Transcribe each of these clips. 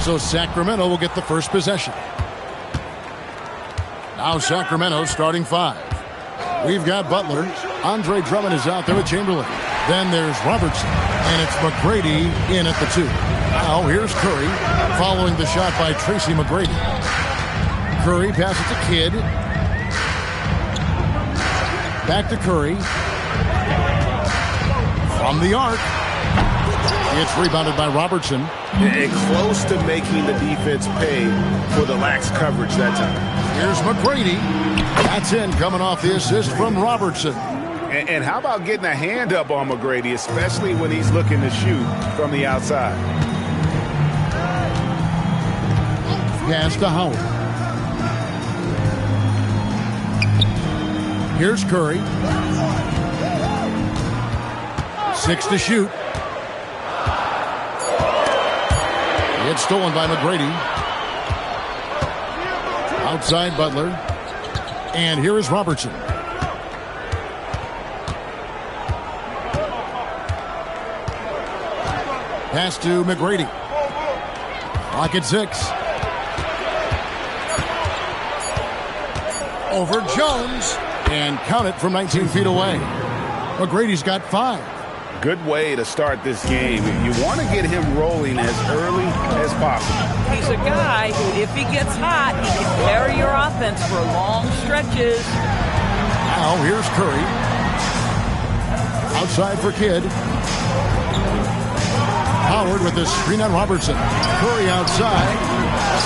So Sacramento will get the first possession. Now Sacramento starting 5. We've got Butler. Andre Drummond is out there with Chamberlain. Then there's Robertson. And it's McGrady in at the 2. Now here's Curry following the shot by Tracy McGrady. Curry passes to Kidd. Back to Curry. From the arc. It's rebounded by Robertson. And close to making the defense pay for the lax coverage that time. Here's McGrady. That's in, coming off the assist from Robertson. And how about getting a hand up on McGrady, especially when he's looking to shoot from the outside? Pass to Howard. Here's Curry. 6 to shoot. It's stolen by McGrady. Outside Butler. And here is Robertson. Pass to McGrady. Clock at 6. Over Jones. And count it from 19 feet away. McGrady's got 5. Good way to start this game. You want to get him rolling as early as possible. He's a guy who, if he gets hot, he can carry your offense for long stretches. Now here's Curry. Outside for Kidd. Howard with the screen on Robertson. Curry outside.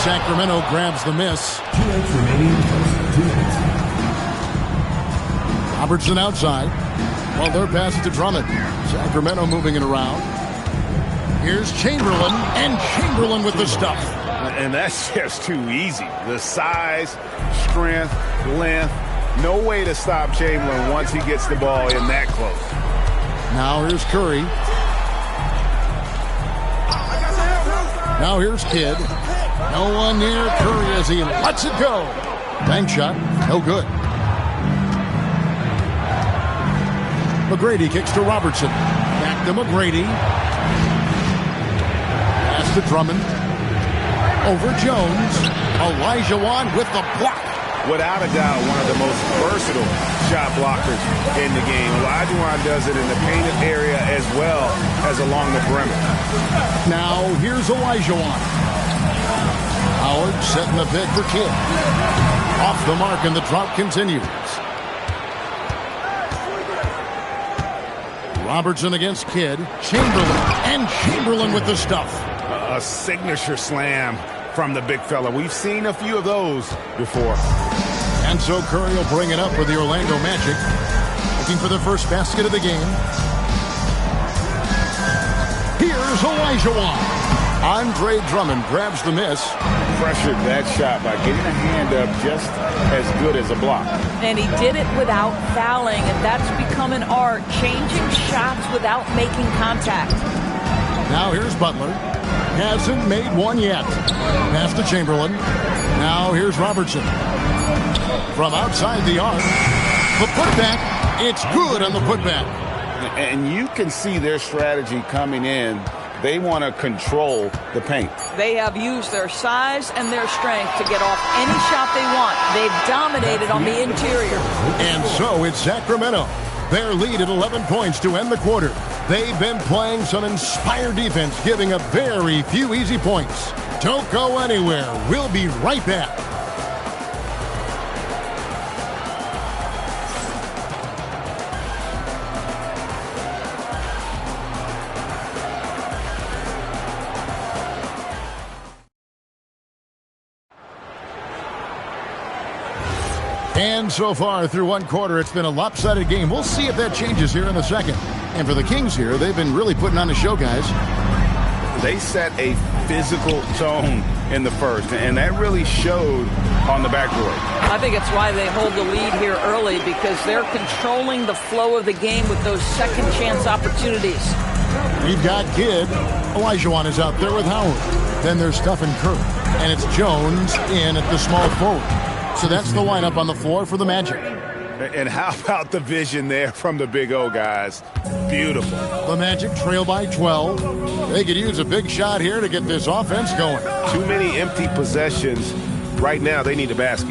Sacramento grabs the miss. 2 minutes remaining. 2 minutes. Robertson outside. Well, their pass to Drummond. Sacramento moving it around. Here's Chamberlain, and Chamberlain with the stuff. And that's just too easy. The size, strength, length. No way to stop Chamberlain once he gets the ball in that close. Now here's Curry. Now here's Kidd. No one near Curry as he lets it go. Bank shot, no good. McGrady kicks to Robertson. Back to McGrady. Pass to Drummond. Over Jones. Olajuwon with the block. Without a doubt, one of the most versatile shot blockers in the game. Olajuwon does it in the painted area as well as along the perimeter. Now here's Olajuwon. Howard setting the pick for Kidd. Off the mark and the drought continues. Robertson against Kidd. Chamberlain. And Chamberlain with the stuff. A signature slam from the big fella. We've seen a few of those before. And so Curry will bring it up for the Orlando Magic. Looking for the first basket of the game. Here's Olajuwon. Andre Drummond grabs the miss. Pressured that shot by getting a hand up just as good as a block. And he did it without fouling, and that's become an art, changing shots without making contact. Now here's Butler. Hasn't made one yet. Pass to Chamberlain. Now here's Robertson. From outside the arc. The putback. It's good on the putback. And you can see their strategy coming in. They want to control the paint. They have used their size and their strength to get off any shot they want. They've dominated on the interior. And so it's Sacramento. Their lead at 11 points to end the quarter. They've been playing some inspired defense, giving up very few easy points. Don't go anywhere. We'll be right back. And so far through one quarter, it's been a lopsided game. We'll see if that changes here in the second. And for the Kings here, they've been really putting on a show, guys. They set a physical tone in the first, and that really showed on the backboard. I think it's why they hold the lead here early, because they're controlling the flow of the game with those second chance opportunities. We've got Kidd. Olajuwon is out there with Howard. Then there's Stephen Curry. And it's Jones in at the small forward. So that's the lineup on the floor for the Magic. And how about the vision there from the Big O, guys? Beautiful. The Magic trail by 12. They could use a big shot here to get this offense going. Too many empty possessions. Right now, they need a basket.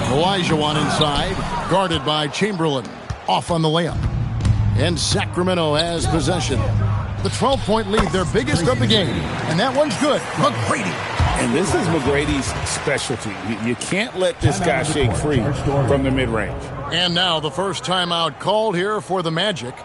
Olajuwon inside, guarded by Chamberlain. Off on the layup. And Sacramento has possession. The 12-point lead, their biggest of the game. And that one's good. McGrady. And this is McGrady's specialty. You can't let this guy shake free from the mid-range. And now the first timeout called here for the Magic.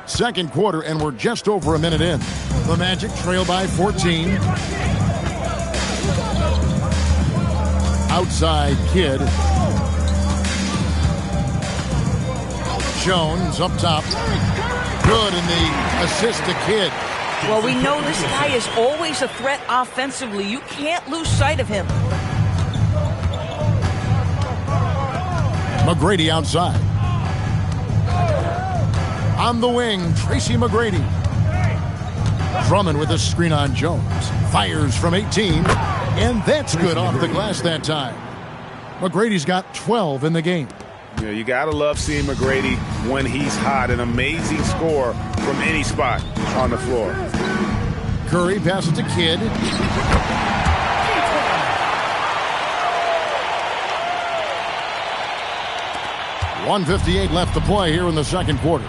Second quarter, and we're just over a minute in. The Magic trail by 14. Outside Kidd. Jones up top. Good in the assist to Kidd. Well, we know this guy is always a threat offensively. You can't lose sight of him. McGrady outside. On the wing, Tracy McGrady. Drummond with a screen on Jones. Fires from 18. And that's good off the glass that time. McGrady's got 12 in the game. Yeah, you got to love seeing McGrady when he's hot. An amazing score from any spot on the floor. Curry passes to Kidd. .158 left to play here in the second quarter.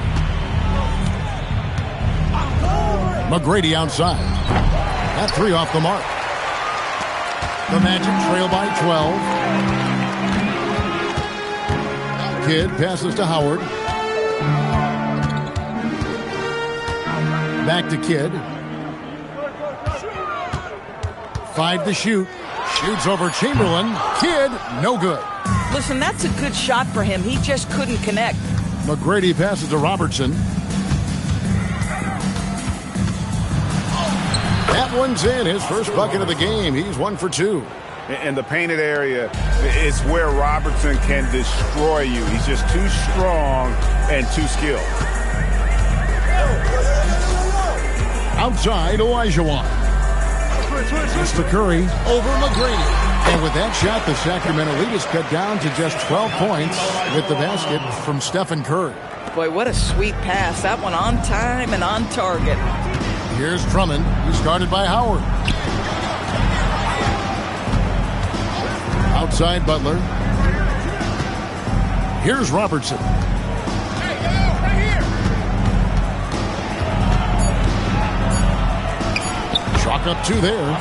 McGrady outside. That three off the mark. The Magic trail by 12. Kidd passes to Howard. Back to Kidd. 5 to shoot. Shoots over Chamberlain. Kidd, no good. Listen, that's a good shot for him. He just couldn't connect. McGrady passes to Robertson. That one's in. His first bucket of the game. He's 1 for 2. And the painted area is where Robertson can destroy you. He's just too strong and too skilled. Outside, Olajuwon. It's to Curry over McGrady. And with that shot, the Sacramento lead is cut down to just 12 points with the basket from Stephen Curry. Boy, what a sweet pass. That one on time and on target. Here's Drummond. He's guarded by Howard. Outside Butler. Here's Robertson. Chalk up 2 there.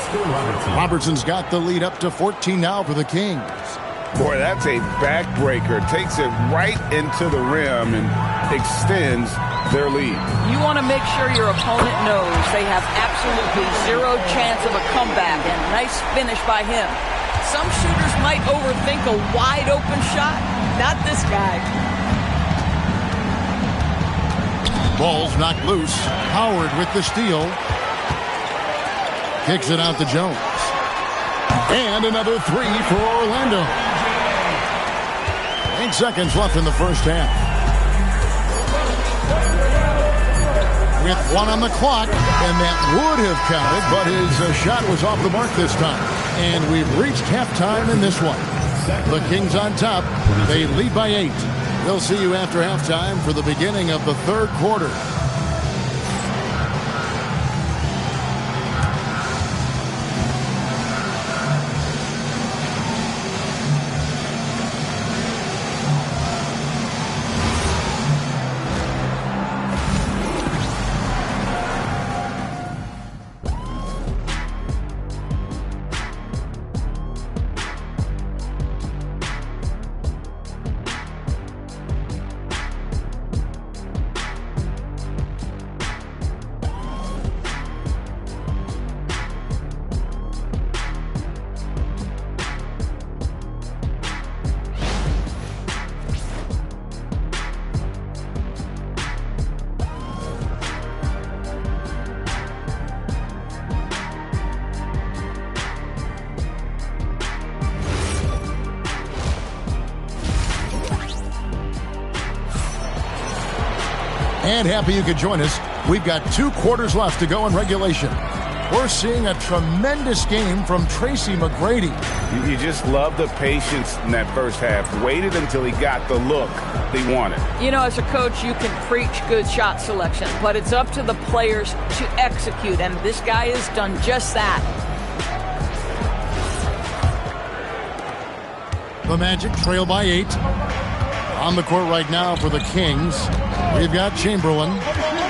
Robertson's got the lead up to 14 now for the Kings. Boy, that's a backbreaker. Takes it right into the rim and extends their lead. You want to make sure your opponent knows they have absolutely zero chance of a comeback, and nice finish by him. Some shooters might overthink a wide open shot. Not this guy. Ball's knocked loose. Howard with the steal. Kicks it out to Jones. And another three for Orlando. 8 seconds left in the first half. With 1 on the clock, and that would have counted, but his shot was off the mark this time. And we've reached halftime in this one. The Kings on top. They lead by 8. We'll see you after halftime for the beginning of the third quarter. And happy you could join us. We've got 2 quarters left to go in regulation. We're seeing a tremendous game from Tracy McGrady. You just love the patience in that first half. Waited until he got the look they wanted. You know, as a coach, you can preach good shot selection, but it's up to the players to execute, and this guy has done just that. The Magic trail by 8. On the court right now for the Kings, we've got Chamberlain.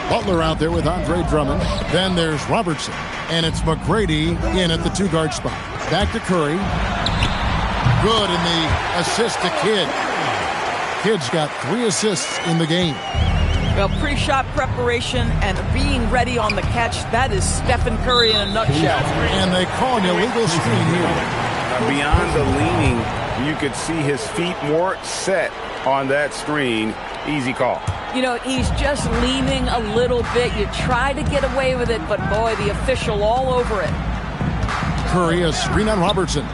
Butler out there with Andre Drummond. Then there's Robertson. And it's McGrady in at the 2-guard spot. Back to Curry. Good in the assist to Kidd. Kidd's got 3 assists in the game. Well, pre-shot preparation and being ready on the catch, that is Stephen Curry in a nutshell. And they call an illegal screen here. Beyond the leaning, you could see his feet more set on that screen. Easy call. You know, he's just leaning a little bit. You try to get away with it, but boy, the official all over it. Curry, a screen on Robertson.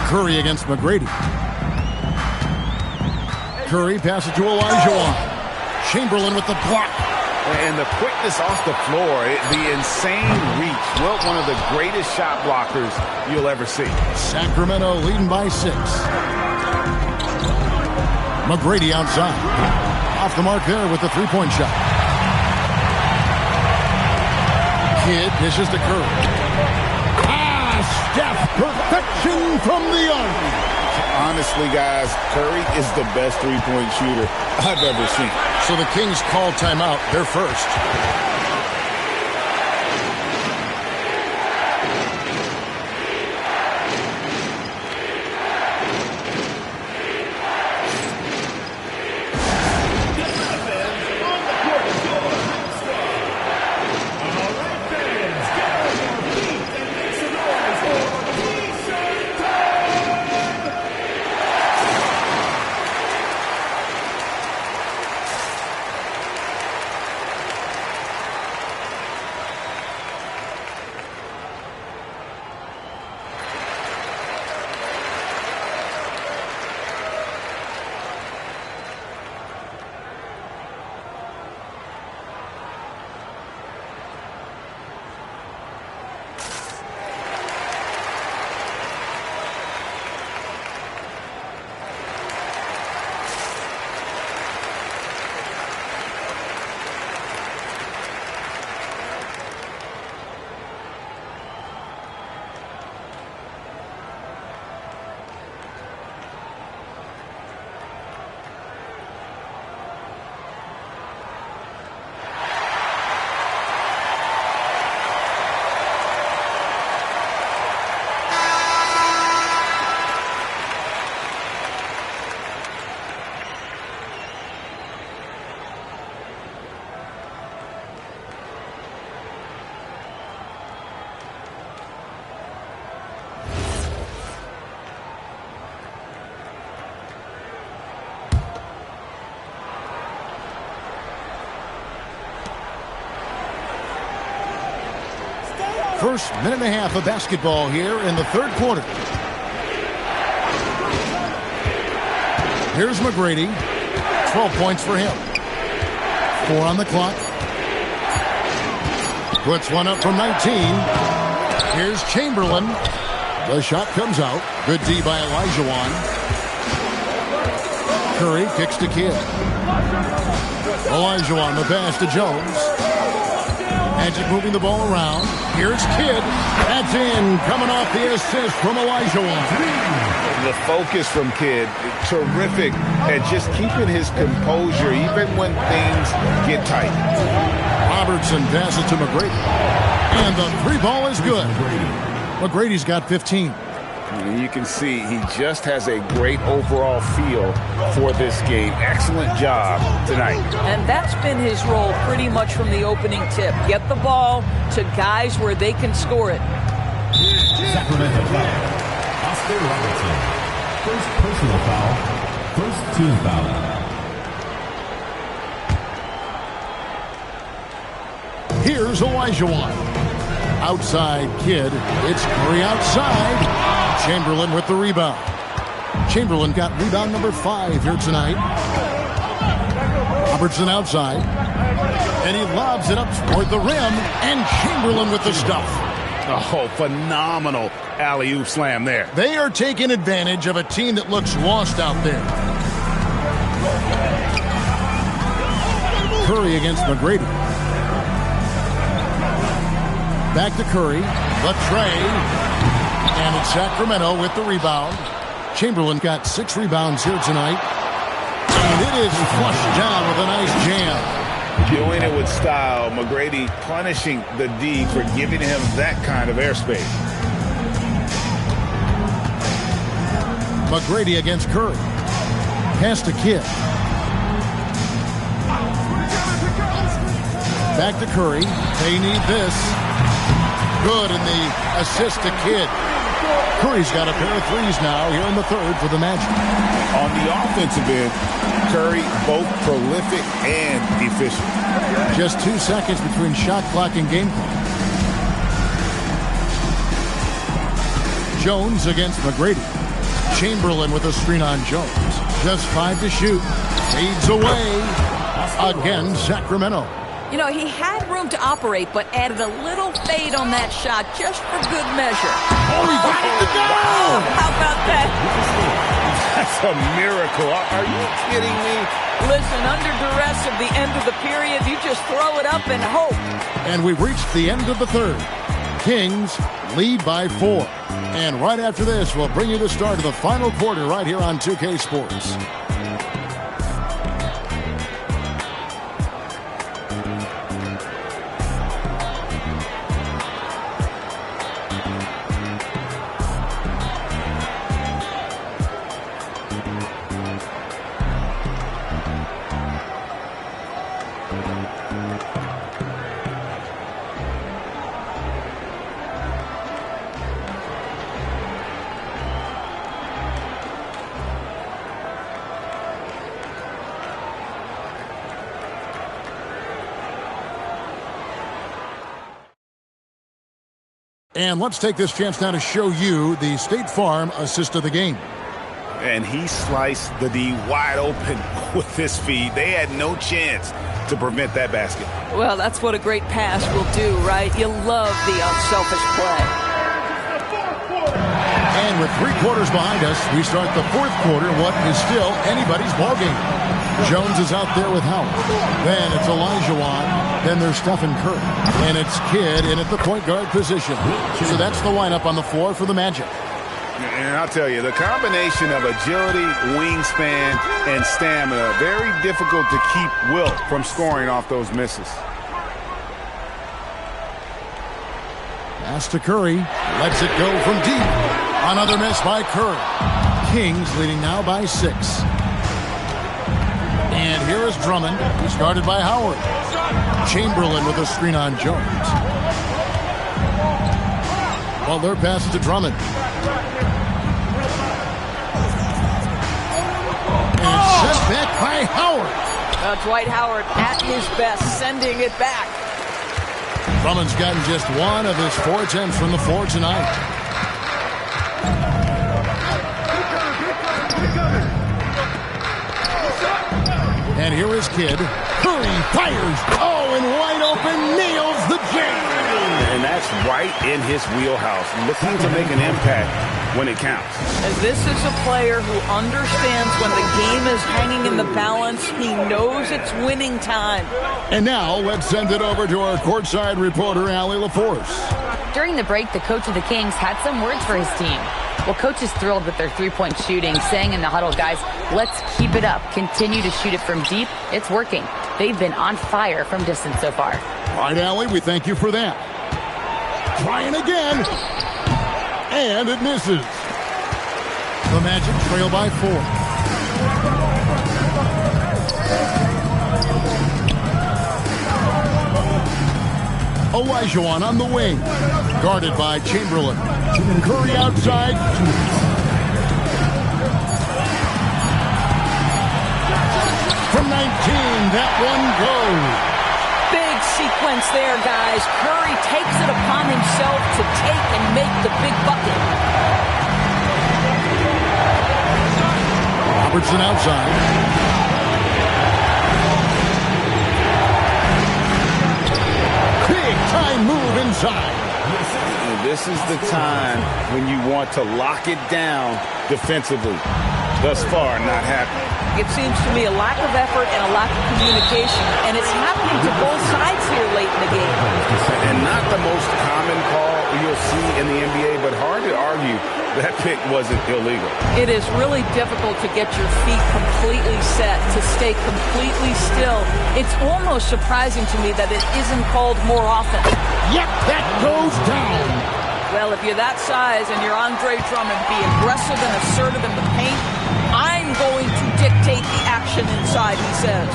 Curry against McGrady. Curry passes to Olajuwon. Chamberlain with the block. And the quickness off the floor, the insane reach. Wilt, one of the greatest shot blockers you'll ever see. Sacramento leading by 6. McGrady outside. Off the mark there with the 3-point shot. Kidd dishes to Curry. Steph, perfection from the arc. Honestly, guys, Curry is the best 3-point shooter I've ever seen. So the Kings call timeout. They're first. First minute and a half of basketball here in the third quarter. Here's McGrady. 12 points for him. 4 on the clock. Puts one up from 19. Here's Chamberlain. The shot comes out. Good D by Olajuwon. Curry kicks to Kidd. Olajuwon, the pass to Jones. Magic moving the ball around. Here's Kidd. That's in. Coming off the assist from Olajuwon. The focus from Kidd, terrific at just keeping his composure even when things get tight. Robertson passes to McGrady. And the three ball is good. McGrady's got 15. And you can see he just has a great overall feel for this game. Excellent job tonight. And that's been his role pretty much from the opening tip. Get the ball to guys where they can score it. Sacramento foul. Oscar Robertson. First personal foul. First team foul. Here's Olajuwon. Outside Kidd. It's Curry outside. Chamberlain with the rebound. Chamberlain got rebound number 5 here tonight. Robertson outside. And he lobs it up toward the rim. And Chamberlain with the stuff. Oh, phenomenal alley-oop slam there. They are taking advantage of a team that looks lost out there. Curry against McGrady. Back to Curry. The tray. And it's Sacramento with the rebound. Chamberlain got 6 rebounds here tonight. And it is flushed down with a nice jam. Doing it with style. McGrady punishing the D for giving him that kind of airspace. McGrady against Curry. Pass to Kidd. Back to Curry. They need this. Good in the assist to Kidd. Curry's got a pair of threes now here in the third for the Magic. On the offensive end, Curry both prolific and efficient. Just 2 seconds between shot clock and game clock. Jones against McGrady. Chamberlain with a screen on Jones. Just 5 to shoot. Fades away. Again, Sacramento. You know, he had room to operate, but added a little fade on that shot just for good measure. Oh, he got it to go! How about that? That's a miracle. Are you kidding me? Listen, under duress of the end of the period, you just throw it up and hope. And we've reached the end of the third. Kings lead by 4. And right after this, we'll bring you the start of the final quarter right here on 2K Sports. And let's take this chance now to show you the State Farm assist of the game. And he sliced the D wide open with his feed. They had no chance to prevent that basket. Well, that's what a great pass will do, right? You love the unselfish play. And with 3 quarters behind us, we start the fourth quarter, what is still anybody's ballgame. Jones is out there with Howard. Then it's Olajuwon. Then there's Stephen Curry. And it's Kidd in at the point guard position. So that's the lineup on the floor for the Magic. And I'll tell you, the combination of agility, wingspan, and stamina, very difficult to keep Wilt from scoring off those misses. Pass to Curry. Lets it go from deep. Another miss by Curry. Kings leading now by 6. And here is Drummond, started by Howard. Chamberlain with a screen on Jones. Butler passes to Drummond. And sent back by Howard. Dwight Howard at his best, sending it back. Drummond's gotten just one of his 4 attempts from the floor tonight. And here is Kidd. Curry fires. Oh, and wide open, nails the jam. And that's right in his wheelhouse, looking to make an impact when it counts. And this is a player who understands when the game is hanging in the balance. He knows it's winning time. And now let's send it over to our courtside reporter, Allie LaForce. During the break, the coach of the Kings had some words for his team. Well, coach is thrilled with their three-point shooting, saying in the huddle, guys, let's keep it up. Continue to shoot it from deep. It's working. They've been on fire from distance so far. All right, Allie, we thank you for that. Trying again. And it misses. The Magic trail by 4. Olajuwon on the wing. Guarded by Chamberlain. Curry outside. From 19, that one goes. Big sequence there, guys. Curry takes it upon himself to take and make the big bucket. Robertson outside. Big time move inside. This is the time when you want to lock it down defensively. Thus far, not happening. It seems to me a lack of effort and a lack of communication, and it's happening to both sides here late in the game. And not the most common call you'll see in the NBA, but hard to argue that pick wasn't illegal. It is really difficult to get your feet completely set, to stay completely still. It's almost surprising to me that it isn't called more often. Yep, that goes down. Well, if you're that size and you're Andre Drummond, be aggressive and assertive in the paint. I'm going to dictate the action inside, he says.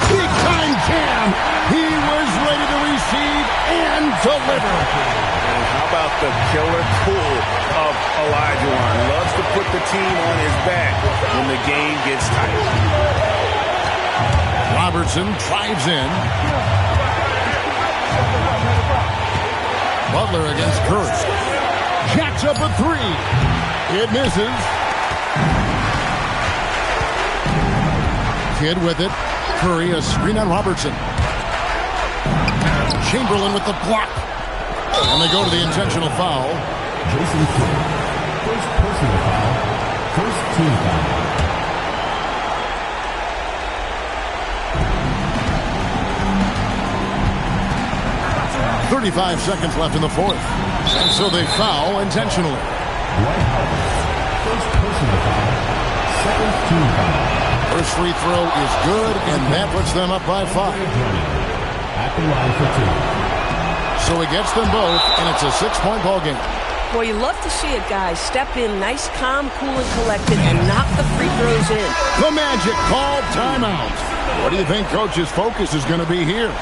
Big time jam. He was ready to receive and deliver. And how about the killer pull of Olajuwon? Loves to put the team on his back when the game gets tight. Robertson drives in. Butler against Curry. Jacks up a 3. It misses. Kidd with it. Curry, a screen on Robertson. Chamberlain with the block. And they go to the intentional foul. Jason Kidd. First personal foul. First team foul. 35 seconds left in the fourth. And so they foul intentionally. Dwight Howard. First personal foul. Second team foul. First free throw is good, and that puts them up by 5. At the line for 2. So he gets them both, and it's a 6-point ball game. Boy, you love to see it, guys. Step in nice, calm, cool, and collected, and knock the free throws in. The Magic called timeout. What do you think Coach's focus is going to be here?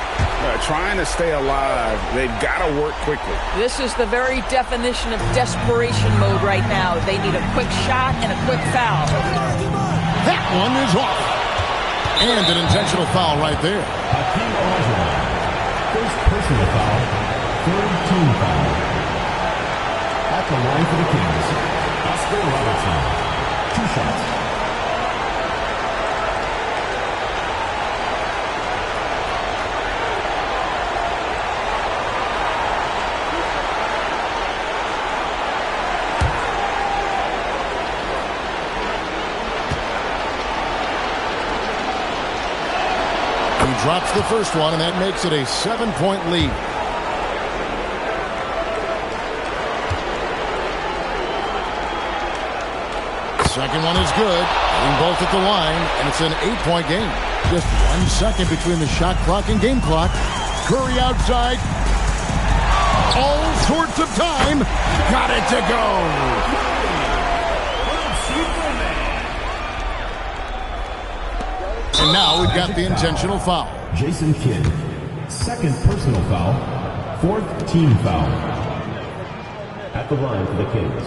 Trying to stay alive. They've got to work quickly. This is the very definition of desperation mode right now. They need a quick shot and a quick foul. That one is off. And an intentional foul right there. Hakeem Olajuwon. First personal foul. Third team foul. At the line for the Kings, Oscar Robertson. 2 shots. Drops the first one, and that makes it a 7-point lead. Second one is good. Hitting both at the line, and it's an 8-point game. Just 1 second between the shot clock and game clock. Curry outside. All sorts of time. Got it to go. And now we've got the intentional foul. Jason Kidd. Second personal foul. Fourth team foul. At the line for the Kings,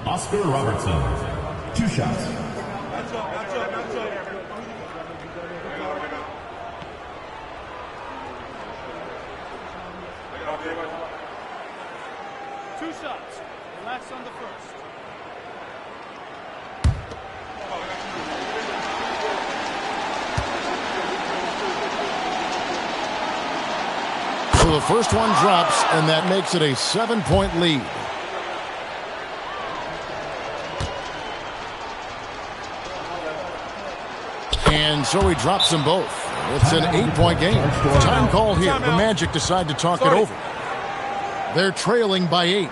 Oscar Robertson. 2 shots. 2 shots. Relax on the first. So the first one drops, and that makes it a 7-point lead. And so he drops them both. It's an 8-point game. Time call here. The Magic decide to talk it over. They're trailing by 8.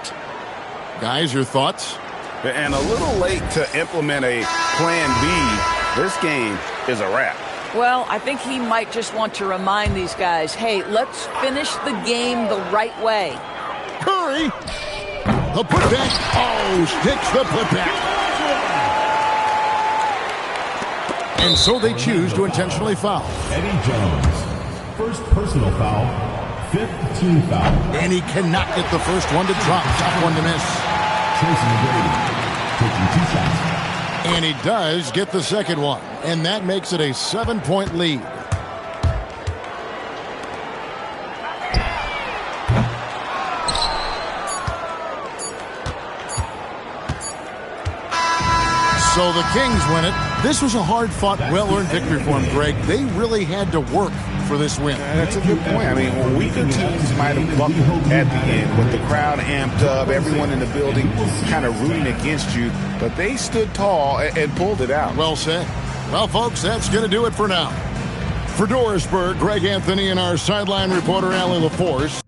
Guys, your thoughts? And a little late to implement a plan B. This game is a wrap. Well, I think he might just want to remind these guys, hey, let's finish the game the right way. Curry! The putback. Oh, sticks the putback. And so they choose to intentionally foul. Eddie Jones, first personal foul, 5th team foul. And he cannot get the first one to drop. Top one to miss. Tracy McGrady, taking 2 shots. And he does get the second one. And that makes it a 7-point lead. So the Kings win it. This was a hard-fought, well-earned victory for them, Greg. They really had to work for this win. That's a good point. I mean, weaker teams might have buckled at the end with the crowd amped up, everyone in the building kind of rooting against you, but they stood tall and pulled it out. Well said. Well, folks, that's going to do it for now. For Dorisburg, Greg Anthony and our sideline reporter, Allie LaForce.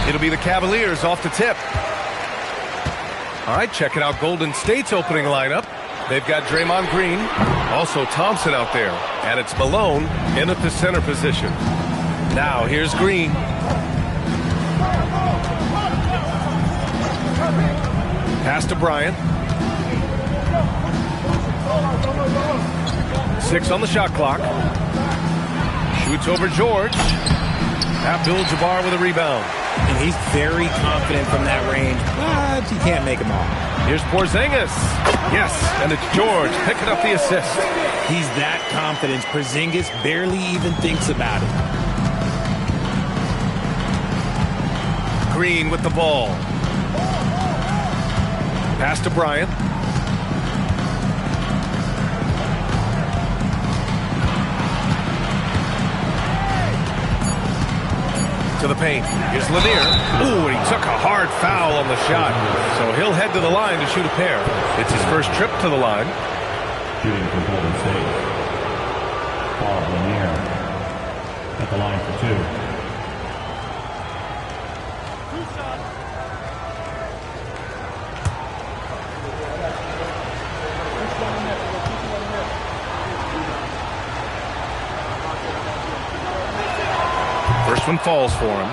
It'll be the Cavaliers off the tip. All right, checking out Golden State's opening lineup. They've got Draymond Green, also Thompson out there, and it's Malone in at the center position. Now here's Green. Pass to Bryant. 6 on the shot clock. Shoots over George. Abdul-Jabbar with a rebound. And he's very confident from that range, but he can't make them all. Here's Porzingis. Yes, and it's George picking up the assist. He's that confident. Porzingis barely even thinks about it. Green with the ball. Pass to Bryant. To the paint. Here's Lanier. Ooh, and he took a hard foul on the shot. So he'll head to the line to shoot a pair. It's his first trip to the line. Shooting for Golden State. Paul Lanier at the line for 2. First one falls for him.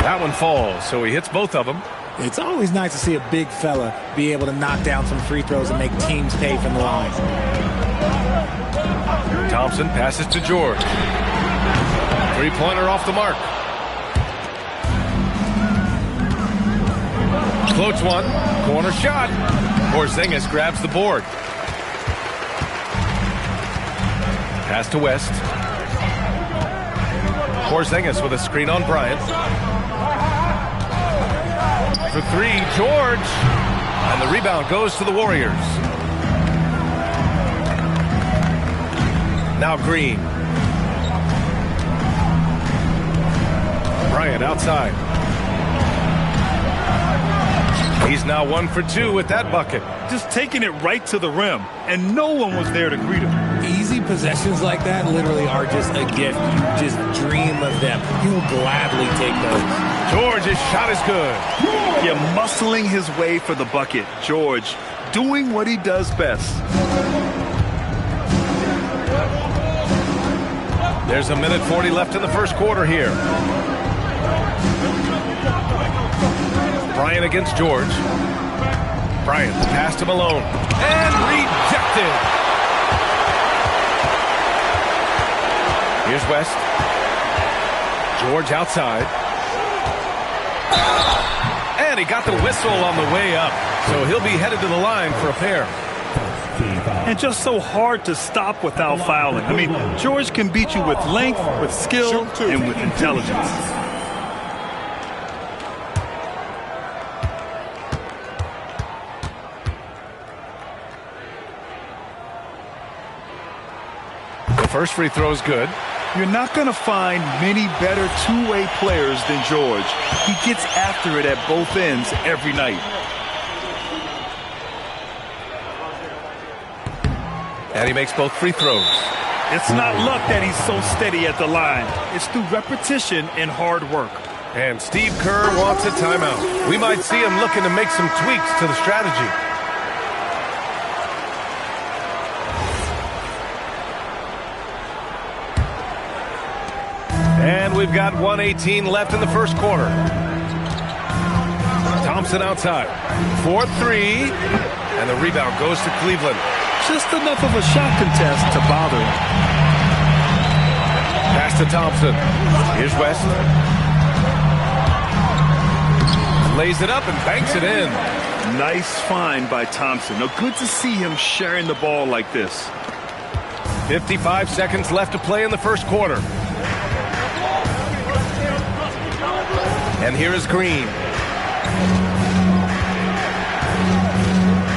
That one falls, so he hits both of them. It's always nice to see a big fella be able to knock down some free throws and make teams pay from the line. Thompson passes to George. Three-pointer off the mark. Floats one. Corner shot. Porzingis grabs the board. Pass to West. Porzingis with a screen on Bryant. For 3, George. And the rebound goes to the Warriors. Now Green. Bryant outside. He's now 1 for 2 with that bucket. Just taking it right to the rim, and no one was there to greet him. Easy possessions like that literally are just a gift. You just dream of them. He'll gladly take those. George's shot is good. Yeah, muscling his way for the bucket. George doing what he does best. There's 1:40 left in the first quarter here. Bryant against George. Bryant, the pass to Malone. And rejected. Here's West. George outside. And he got the whistle on the way up. So he'll be headed to the line for a pair. And just so hard to stop without fouling. I mean, George can beat you with length, with skill, and with intelligence. The first free throw is good. You're not going to find many better two-way players than George. He gets after it at both ends every night. And he makes both free throws. It's not luck that he's so steady at the line. It's through repetition and hard work. And Steve Kerr wants a timeout. We might see him looking to make some tweaks to the strategy. And we've got 1:18 left in the first quarter. Thompson outside. 4-3. And the rebound goes to Cleveland. Just enough of a shot contest to bother him. Pass to Thompson. Here's West. Lays it up and banks it in. Nice find by Thompson. Now, good to see him sharing the ball like this. 55 seconds left to play in the first quarter. And here is Green.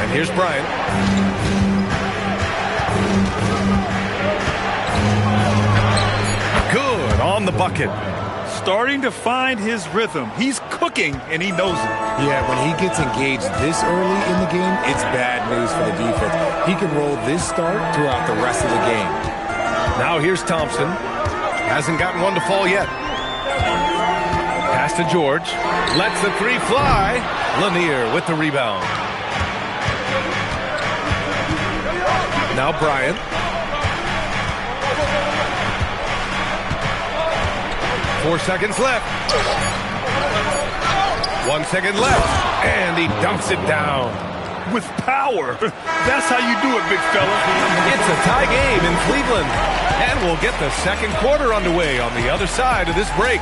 And here's Bryant. Good on the bucket. Starting to find his rhythm. He's cooking, and he knows it. Yeah, when he gets engaged this early in the game, it's bad news for the defense. He can roll this start throughout the rest of the game. Now here's Thompson. Hasn't gotten one to fall yet. Pass to George. Lets the three fly. Lanier with the rebound. Now Bryant. 4 seconds left. 1 second left. And he dunks it down. With power. That's how you do it, big fella. It's a tie game in Cleveland. And we'll get the second quarter underway on the other side of this break.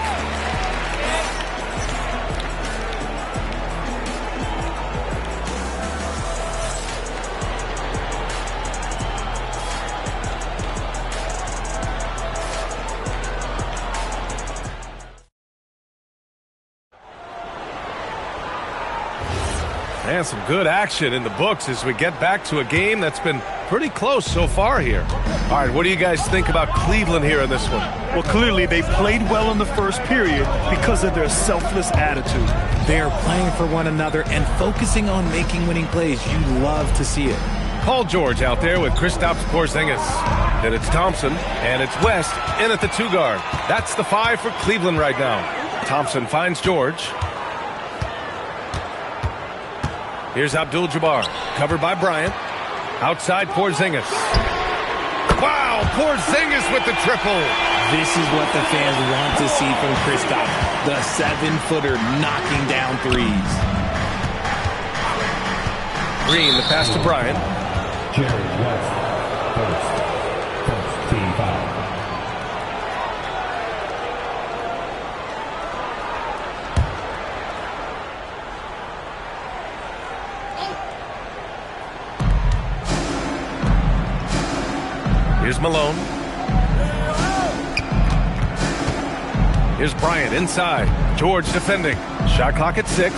And some good action in the books as we get back to a game that's been pretty close so far here. All right, what do you guys think about Cleveland here in this one? Well, clearly they played well in the first period because of their selfless attitude. They are playing for one another and focusing on making winning plays. You love to see it. Paul George out there with Kristaps Porzingis. Then it's Thompson, and it's West in at the 2 guard. That's the 5 for Cleveland right now. Thompson finds George. Here's Abdul-Jabbar, covered by Bryant. Outside Porzingis. Wow, Porzingis with the triple. This is what the fans want to see from Kristaps. The 7-footer knocking down threes. Green, the pass to Bryant. Jerry West, first team foul. Here's Malone. Here's Bryant inside. George defending. Shot clock at 6.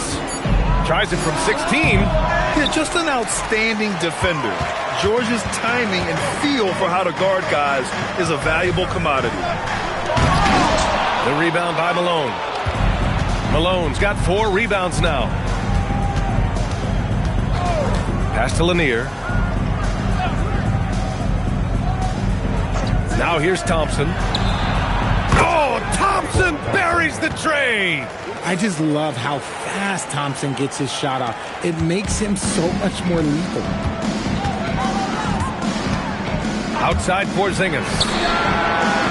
Tries it from 16. Yeah, just an outstanding defender. George's timing and feel for how to guard guys is a valuable commodity. The rebound by Malone. Malone's got 4 rebounds now. Pass to Lanier. Now here's Thompson. Oh, Thompson buries the tray. I just love how fast Thompson gets his shot off. It makes him so much more lethal. Outside Porzingis.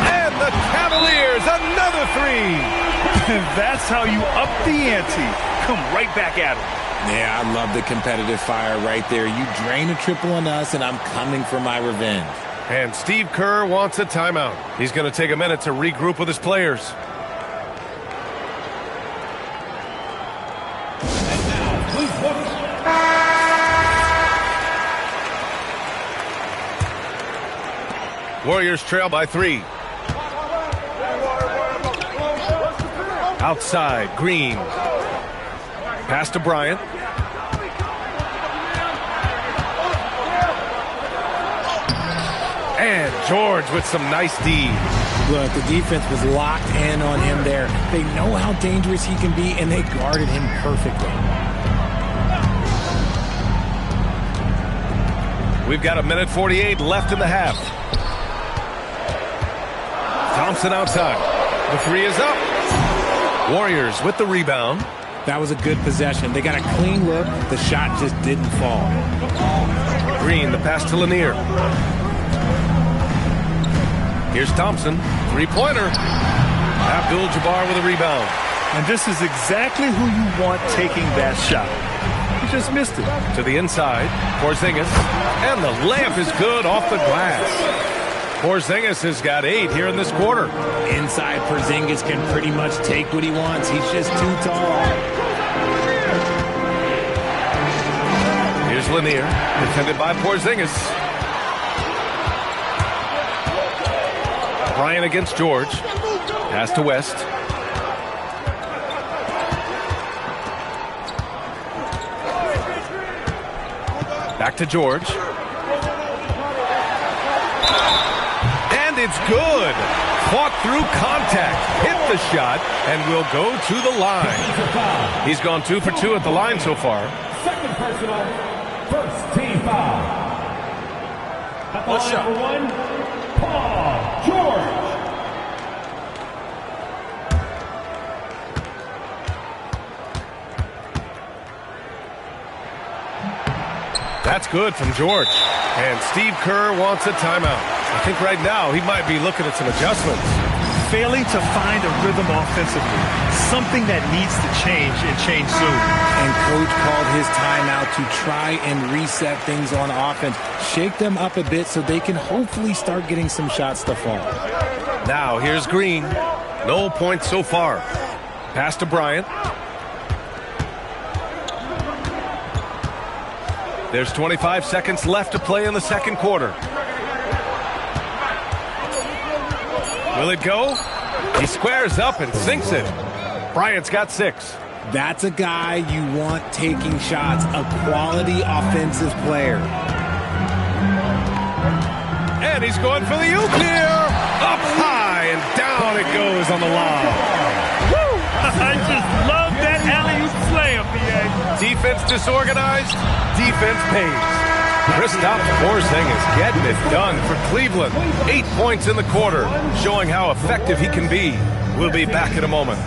And the Cavaliers, another 3. That's how you up the ante. Come right back at him. Yeah, I love the competitive fire right there. You drain a triple on us, and I'm coming for my revenge. And Steve Kerr wants a timeout. He's going to take a minute to regroup with his players. Warriors trail by 3. Outside, Green. Pass to Bryant. And George with some nice D. Look, the defense was locked in on him there. They know how dangerous he can be, and they guarded him perfectly. We've got 1:48 left in the half. Thompson outside. The 3 is up. Warriors with the rebound. That was a good possession. They got a clean look. The shot just didn't fall. Green, the pass to Lanier. Here's Thompson. 3-pointer. Abdul-Jabbar with a rebound. And this is exactly who you want taking that shot. He just missed it. To the inside. Porzingis. And the layup is good off the glass. Porzingis has got 8 here in this quarter. Inside, Porzingis can pretty much take what he wants. He's just too tall. Here's Lanier, defended by Porzingis. Bryant against George. Pass to West. Back to George. And it's good. Fought through contact, hit the shot, and will go to the line. He's gone 2 for 2 at the line so far. Second personal, first team foul. At the line for one, Paul George. That's good from George. And Steve Kerr wants a timeout. I think right now he might be looking at some adjustments. Failing to find a rhythm offensively. Something that needs to change and change soon. And Coach called his timeout to try and reset things on offense. Shake them up a bit so they can hopefully start getting some shots to fall. Now here's Green. No points so far. Pass to Bryant. There's 25 seconds left to play in the second quarter. Will it go? He squares up and sinks it. Bryant's got 6. That's a guy you want taking shots, a quality offensive player. And he's going for the oop here. Up high and down it goes on the lob. Woo! I just love that alley-oop slam, B.A. Defense disorganized, defense pays. Kristaps Porzingis getting it done for Cleveland. 8 points in the quarter, showing how effective he can be. We'll be back in a moment.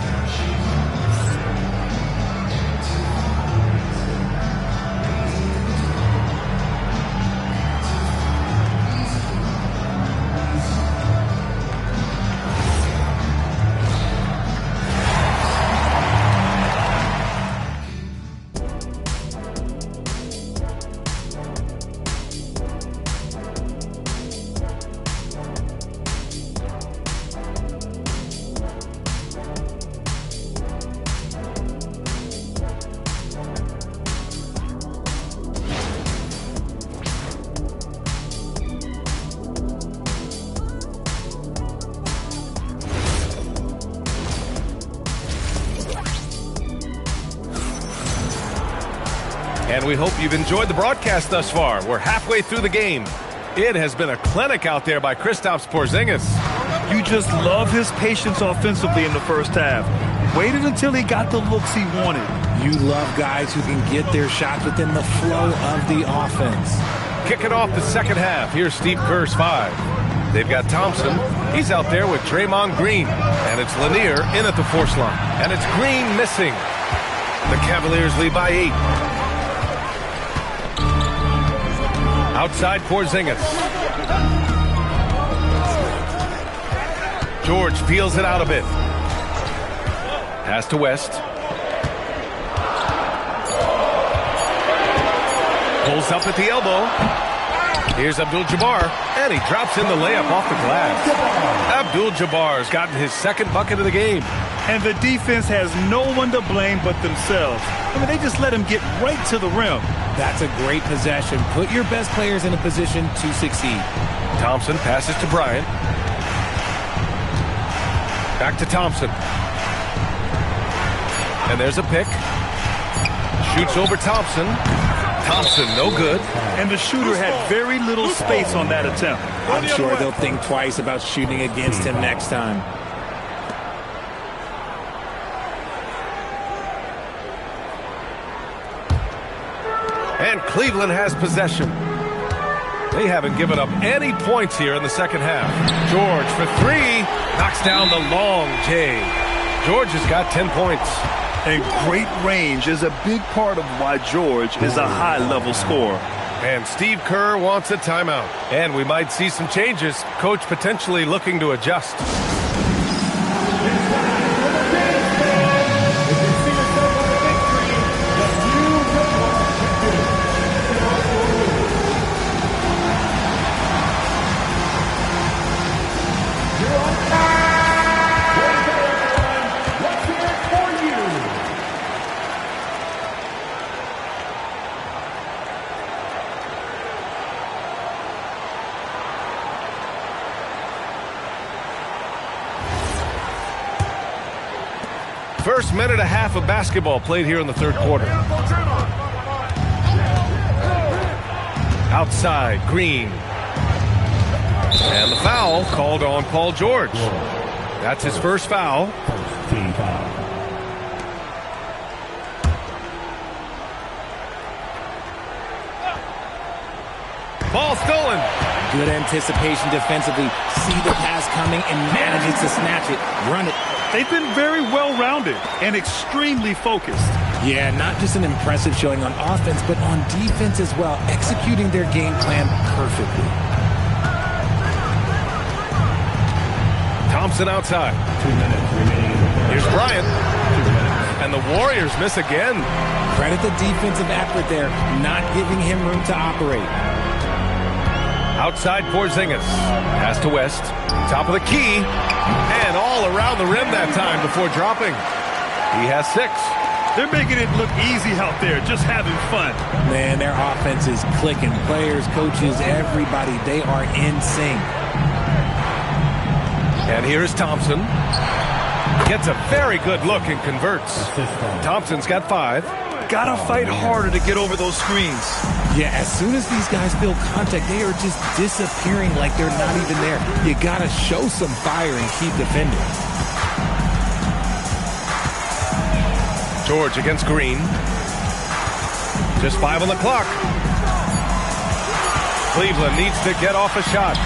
And we hope you've enjoyed the broadcast thus far. We're halfway through the game. It has been a clinic out there by Kristaps Porzingis. You just love his patience offensively in the first half. Waited until he got the looks he wanted. You love guys who can get their shots within the flow of the offense. Kicking off the second half, here's Steve Kerr's 5. They've got Thompson. He's out there with Draymond Green. And it's Lanier in at the force line. And it's Green missing. The Cavaliers lead by 8. Outside Porzingis. George feels it out a bit. Pass to West. Pulls up at the elbow. Here's Abdul-Jabbar, and he drops in the layup off the glass. Abdul-Jabbar's gotten his second bucket of the game. And the defense has no one to blame but themselves. I mean, they just let him get right to the rim. That's a great possession. Put your best players in a position to succeed. Thompson passes to Bryant. Back to Thompson. And there's a pick. Shoots over Thompson. Thompson, no good. And the shooter had very little space on that attempt. I'm sure they'll think twice about shooting against him next time. And Cleveland has possession. They haven't given up any points here in the second half. George for 3. Knocks down the long J. George has got 10 points. And great range is a big part of why George is a high-level scorer. And Steve Kerr wants a timeout. And we might see some changes. Coach potentially looking to adjust. First minute and a half of basketball played here in the third quarter. Outside, Green. And the foul called on Paul George. That's his first foul. Team foul. Ball stolen. Good anticipation defensively. See the pass coming and manages to snatch it. Run it. They've been very well-rounded and extremely focused. Yeah, not just an impressive showing on offense, but on defense as well, executing their game plan perfectly. Thompson outside. 2 minutes remaining. Here's Bryant. And the Warriors miss again. Credit the defensive effort there, not giving him room to operate. Outside Porzingis. Pass to West. Top of the key. And all around the rim that time before dropping. He has 6. They're making it look easy out there, just having fun. Man, their offense is clicking. Players, coaches, everybody, they are in sync. And here's Thompson. Gets a very good look and converts. Thompson's got 5. Gotta fight harder to get over those screens. Yeah, as soon as these guys feel contact, they are just disappearing like they're not even there. You gotta show some fire and keep defending. George against Green. Just 5 on the clock. Cleveland needs to get off a shot.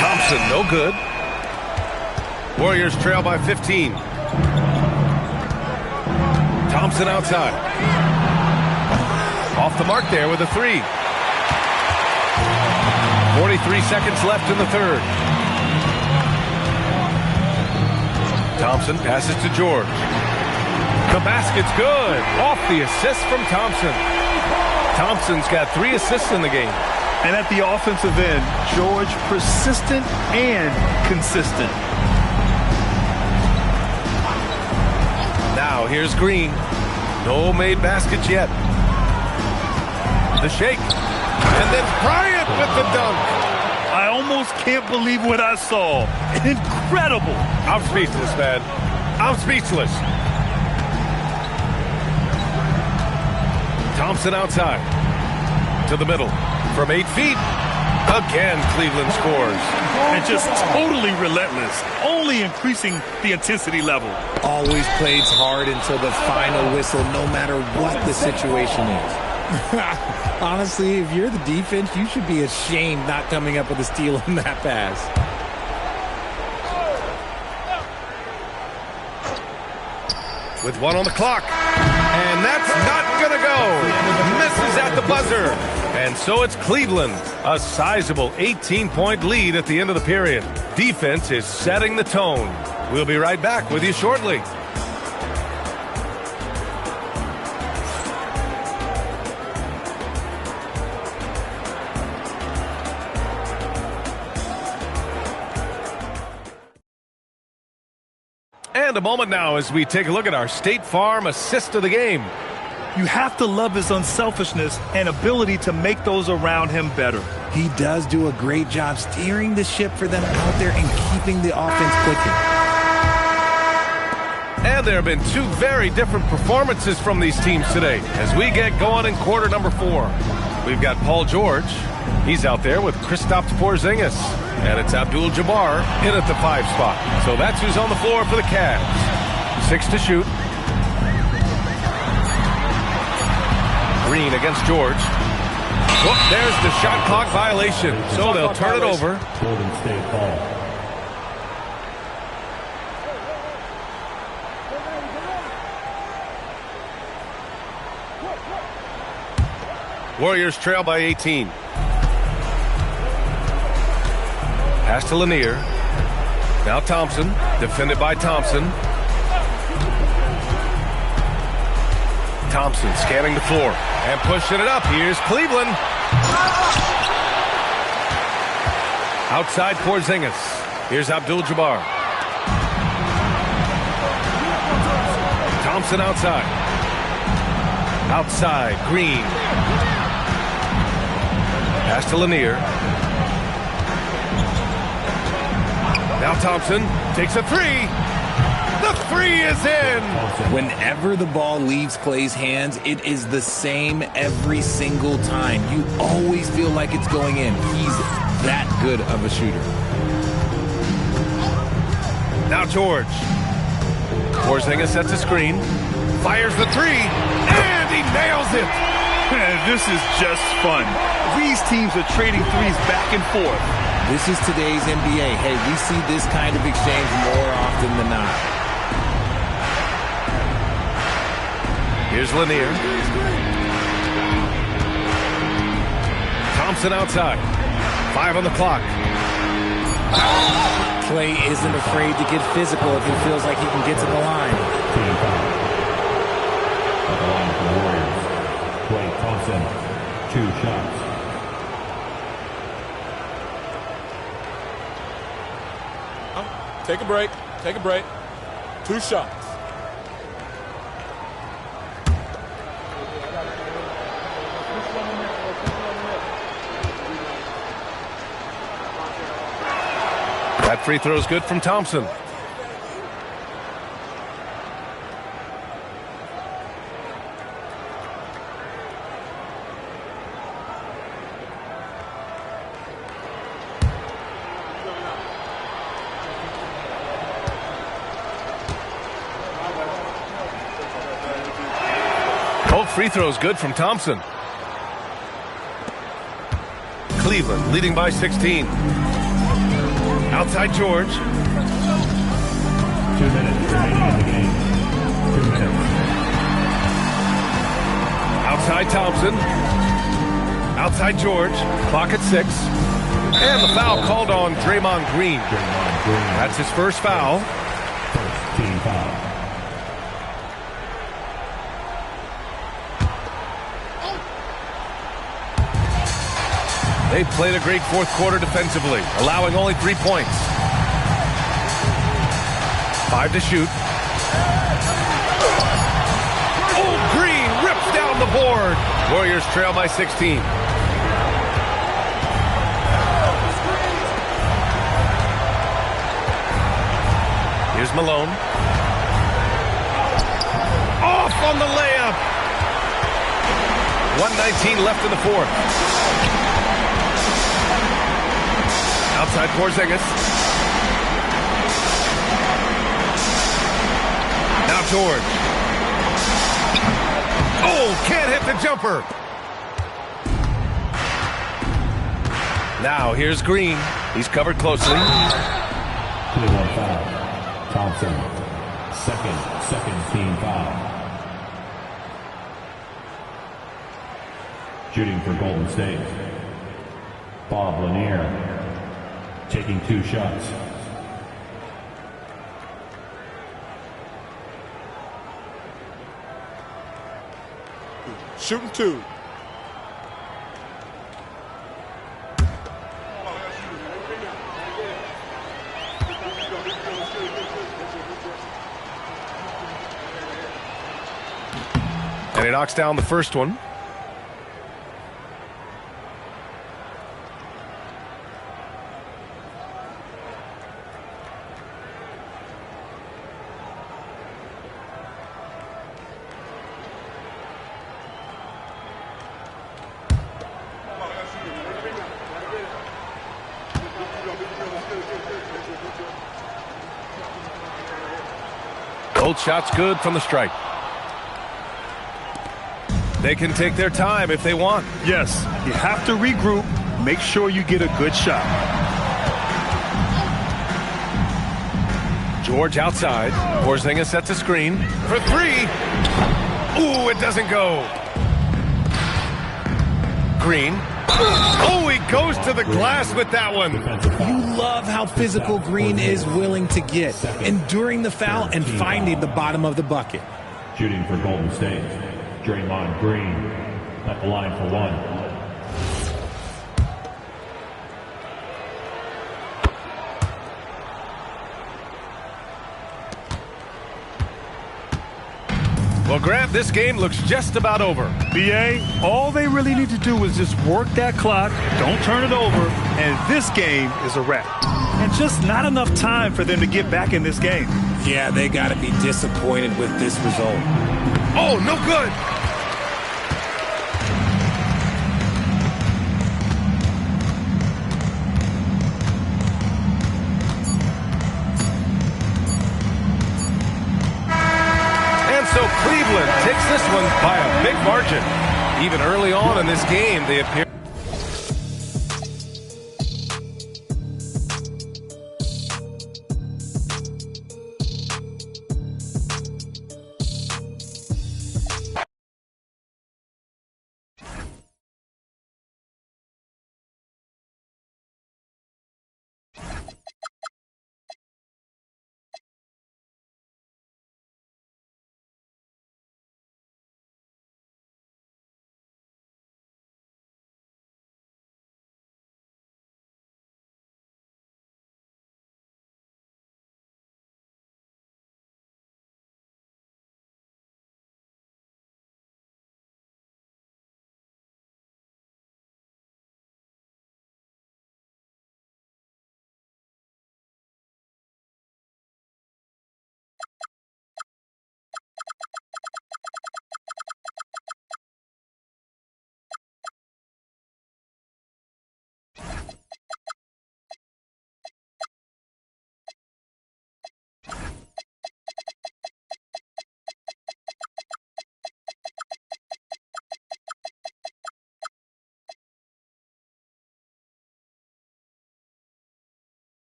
Thompson, no good. Warriors trail by 15. Thompson outside. Off the mark there with a 3. 43 seconds left in the third. Thompson passes to George. The basket's good. Off the assist from Thompson. Thompson's got 3 assists in the game. And at the offensive end, George persistent and consistent. Now here's Green. No made baskets yet. The shake. And then Bryant with the dunk. I almost can't believe what I saw. Incredible. I'm speechless, man. I'm speechless. Thompson outside. To the middle. From 8 feet. Again, Cleveland scores. And just totally relentless. Only increasing the intensity level. Always plays hard until the final whistle, no matter what the situation is. Honestly, if you're the defense, you should be ashamed not coming up with a steal on that pass. With 1 on the clock. And that's not going to go. Misses at the buzzer. And so it's Cleveland. A sizable 18-point lead at the end of the period. Defense is setting the tone. We'll be right back with you shortly. And a moment now as we take a look at our State Farm assist of the game. You have to love his unselfishness and ability to make those around him better. He does do a great job steering the ship for them out there and keeping the offense clicking. And there have been 2 very different performances from these teams today as we get going in quarter number 4. We've got Paul George. He's out there with Kristaps Porzingis. And it's Abdul-Jabbar in at the 5 spot. So that's who's on the floor for the Cavs. 6 to shoot. Green against George. Whoop, there's the shot clock violation. So they'll turn it over. Golden State ball. Warriors trail by 18. Pass to Lanier. Now Thompson, defended by Thompson. Thompson scanning the floor and pushing it up. Here's Cleveland. Outside Porzingis. Here's Abdul-Jabbar. Thompson outside. Outside, Green. Pass to Lanier. Now Thompson takes a 3. The three is in. Whenever the ball leaves Clay's hands, it is the same every single time. You always feel like it's going in. He's that good of a shooter. Now George. Porzingis sets a screen, fires the three, and he nails it. This is just fun. These teams are trading threes back and forth. This is today's NBA. Hey, we see this kind of exchange more often than not. Here's Lanier. Thompson outside. 5 on the clock. Clay isn't afraid to get physical if he feels like he can get to the line. Team foul. At the line for the Warriors. Klay Thompson, 2 shots. Take a break. Take a break. 2 shots. That free throw is good from Thompson. Both free throws good from Thompson. Cleveland leading by 16. Outside George. 2 minutes remaining in the game. 2 minutes. Outside Thompson. Outside George. Clock at 6. And the foul called on Draymond Green. That's his first foul. First team foul. They played a great fourth quarter defensively, allowing only 3 points. 5 to shoot. Oh, Green rips down the board. Warriors trail by 16. Here's Malone. Off on the layup. 1:19 left in the fourth. Outside Porzingis. Now George. Oh, can't hit the jumper. Now here's Green. He's covered closely. Cleveland foul. Thompson. Second team foul. Shooting for Golden State. Bob Lanier. Taking 2 shots. Shooting 2. And he knocks down the first one. Both shots good from the stripe. They can take their time if they want. Yes, you have to regroup. Make sure you get a good shot. George outside. Porzingis sets a screen for 3. Ooh, it doesn't go. Green. Oh, he goes to the glass with that one. You love how physical Green is willing to get, enduring the foul and finding the bottom of the bucket. Shooting for Golden State. Draymond Green at the line for 1. Well, Grant, this game looks just about over. BA, all they really need to do is just work that clock, don't turn it over, and this game is a wrap. And just not enough time for them to get back in this game. Yeah, they got to be disappointed with this result. Oh, no good. And so Cleveland takes this one by a big margin. Even early on in this game, they appear.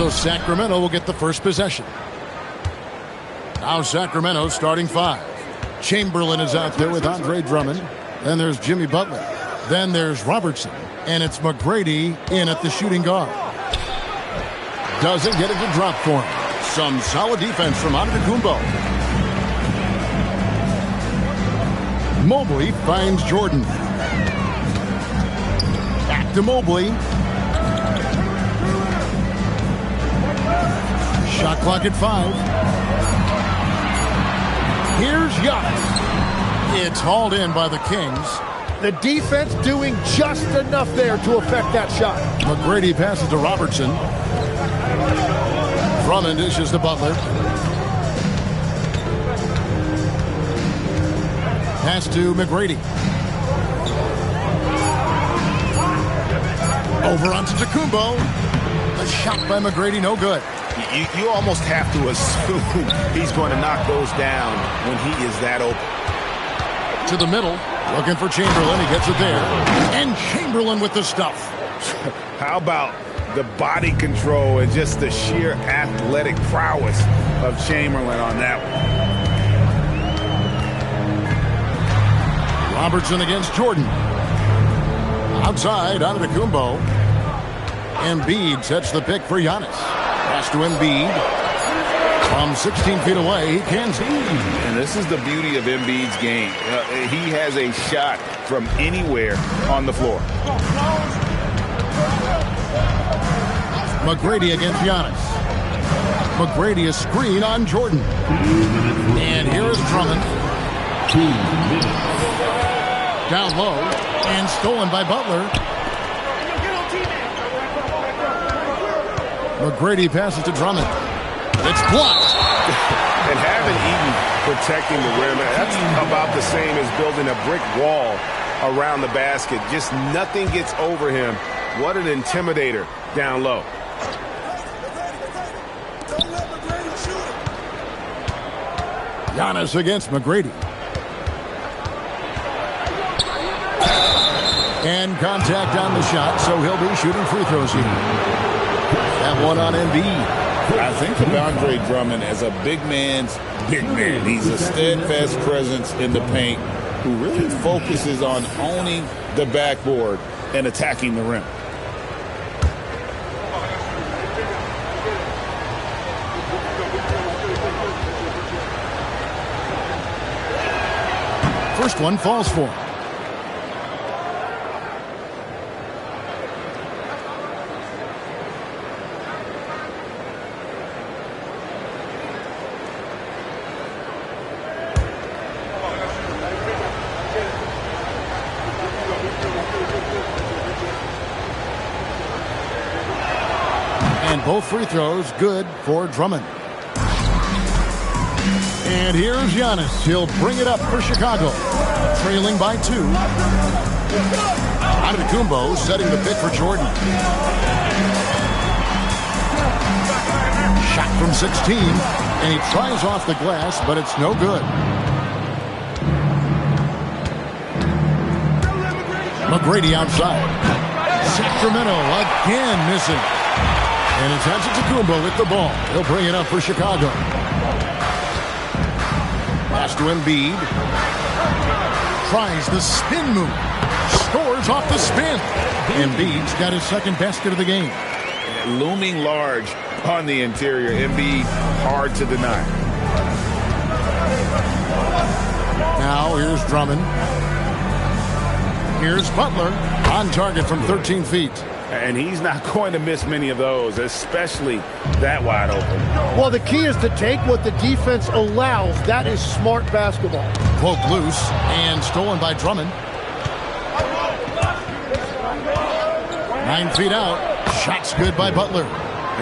So Sacramento will get the first possession. Now Sacramento starting five. Chamberlain is out there with Andre Drummond. Then there's Jimmy Butler. Then there's Robertson. And it's McGrady in at the shooting guard. Doesn't get it to drop for him. Some solid defense from Antetokounmpo. Mobley finds Jordan. Back to Mobley. Shot clock at 5. Here's Giannis. It's hauled in by the Kings. The defense doing just enough there to affect that shot. McGrady passes to Robertson. Drummond dishes to Butler. Pass to McGrady. Over onto Tacumbo. A shot by McGrady, no good. You almost have to assume he's going to knock those down when he is that open. To the middle, looking for Chamberlain. He gets it there. And Chamberlain with the stuff. How about the body control and just the sheer athletic prowess of Chamberlain on that one. Robertson against Jordan. Outside, Antetokounmpo. Embiid sets the pick for Giannis. Pass to Embiid. From 16 feet away, he can see. And this is the beauty of Embiid's game. He has a shot from anywhere on the floor. McGrady against Giannis. McGrady a screen on Jordan. And here is Drummond. Down low and stolen by Butler. McGrady passes to Drummond. It's blocked. And having Eaton protecting the rim, that's about the same as building a brick wall around the basket. Just nothing gets over him. What an intimidator down low. Giannis against McGrady. And contact on the shot, so he'll be shooting free throws here. That one on Embiid. I think of Andre Drummond as a big man's big man. He's a steadfast presence in the paint who really focuses on owning the backboard and attacking the rim. First one falls for him. And both free throws good for Drummond. And here's Giannis. He'll bring it up for Chicago. Trailing by 2. Antetokounmpo setting the pick for Jordan. Shot from 16. And he tries off the glass, but it's no good. McGrady outside. Sacramento again missing. And it's Antetokounmpo with the ball. He'll bring it up for Chicago. Pass to Embiid. Tries the spin move. Scores off the spin. Embiid's got his second basket of the game. Looming large on the interior. Embiid hard to deny. Now here's Drummond. Here's Butler on target from 13 feet. And he's not going to miss many of those, especially that wide open. Well, the key is to take what the defense allows. That is smart basketball. Poked loose and stolen by Drummond. 9 feet out. Shots good by Butler.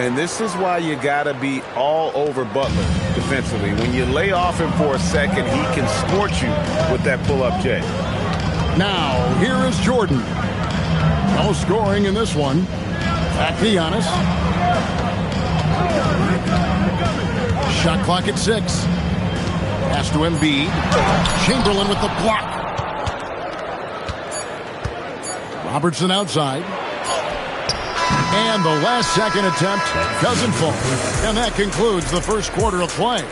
And this is why you got to be all over Butler defensively. When you lay off him for a second, he can scorch you with that pull-up J. Now, here is Jordan. No scoring in this one. Back to Giannis. Shot clock at 6. Pass to Embiid. Chamberlain with the block. Robertson outside. And the last second attempt doesn't fall. And that concludes the first quarter of play.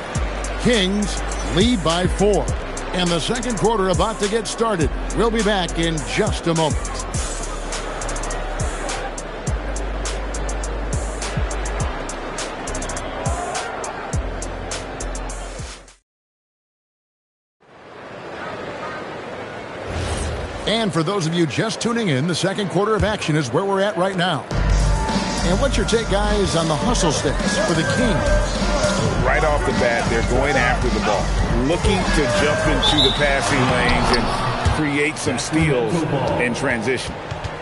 Kings lead by 4. And the second quarter about to get started. We'll be back in just a moment. And for those of you just tuning in, the second quarter of action is where we're at right now. And what's your take, guys, on the hustle sticks for the Kings? Right off the bat, they're going after the ball, looking to jump into the passing lanes and create some steals in transition.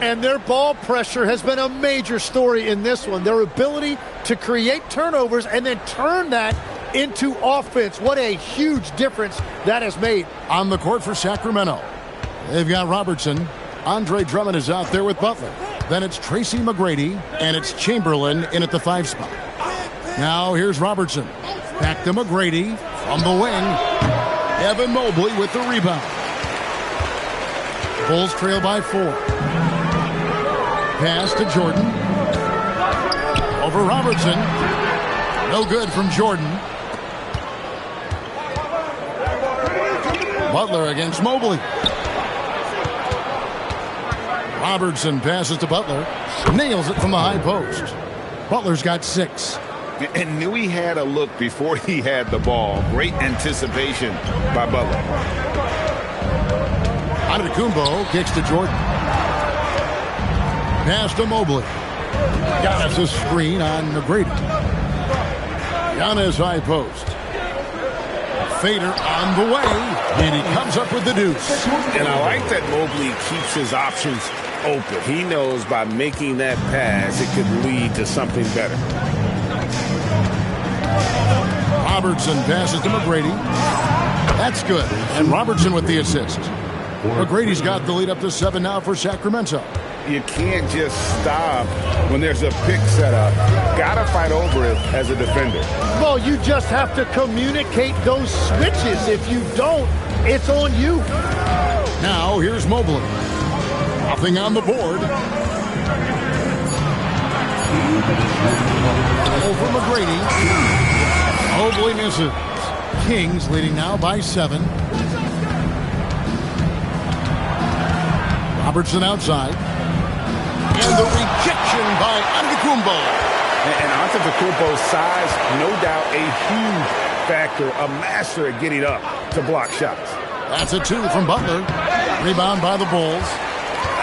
And their ball pressure has been a major story in this one. Their ability to create turnovers and then turn that into offense. What a huge difference that has made. On the court for Sacramento, they've got Robertson. Andre Drummond is out there with Butler. Then it's Tracy McGrady, and it's Chamberlain in at the 5 spot. Now here's Robertson. Back to McGrady from the wing. Evan Mobley with the rebound. Bulls trail by 4. Pass to Jordan. Over Robertson. No good from Jordan. Butler against Mobley. Robertson passes to Butler. Nails it from the high post. Butler's got 6. And knew he had a look before he had the ball. Great anticipation by Butler. Antetokounmpo kicks to Jordan. Pass to Mobley. Giannis a screen on McGrady. Giannis high post. Fader on the way, and he comes up with the deuce. And I like that Mobley keeps his options open. He knows by making that pass, it could lead to something better. Robertson passes to McGrady. That's good. And Robertson with the assist. McGrady's got the lead up to 7 now for Sacramento. You can't just stop when there's a pick set up. Gotta fight over it as a defender. Well, you just have to communicate those switches. If you don't, it's on you. Now here's Mobley. Nothing on the board. Over McGrady. Mobley misses. Kings leading now by 7. Robertson outside. And the rejection by Antetokounmpo. And Antetokounmpo's size, no doubt a huge factor, a master at getting up to block shots. That's a 2 from Butler. Rebound by the Bulls.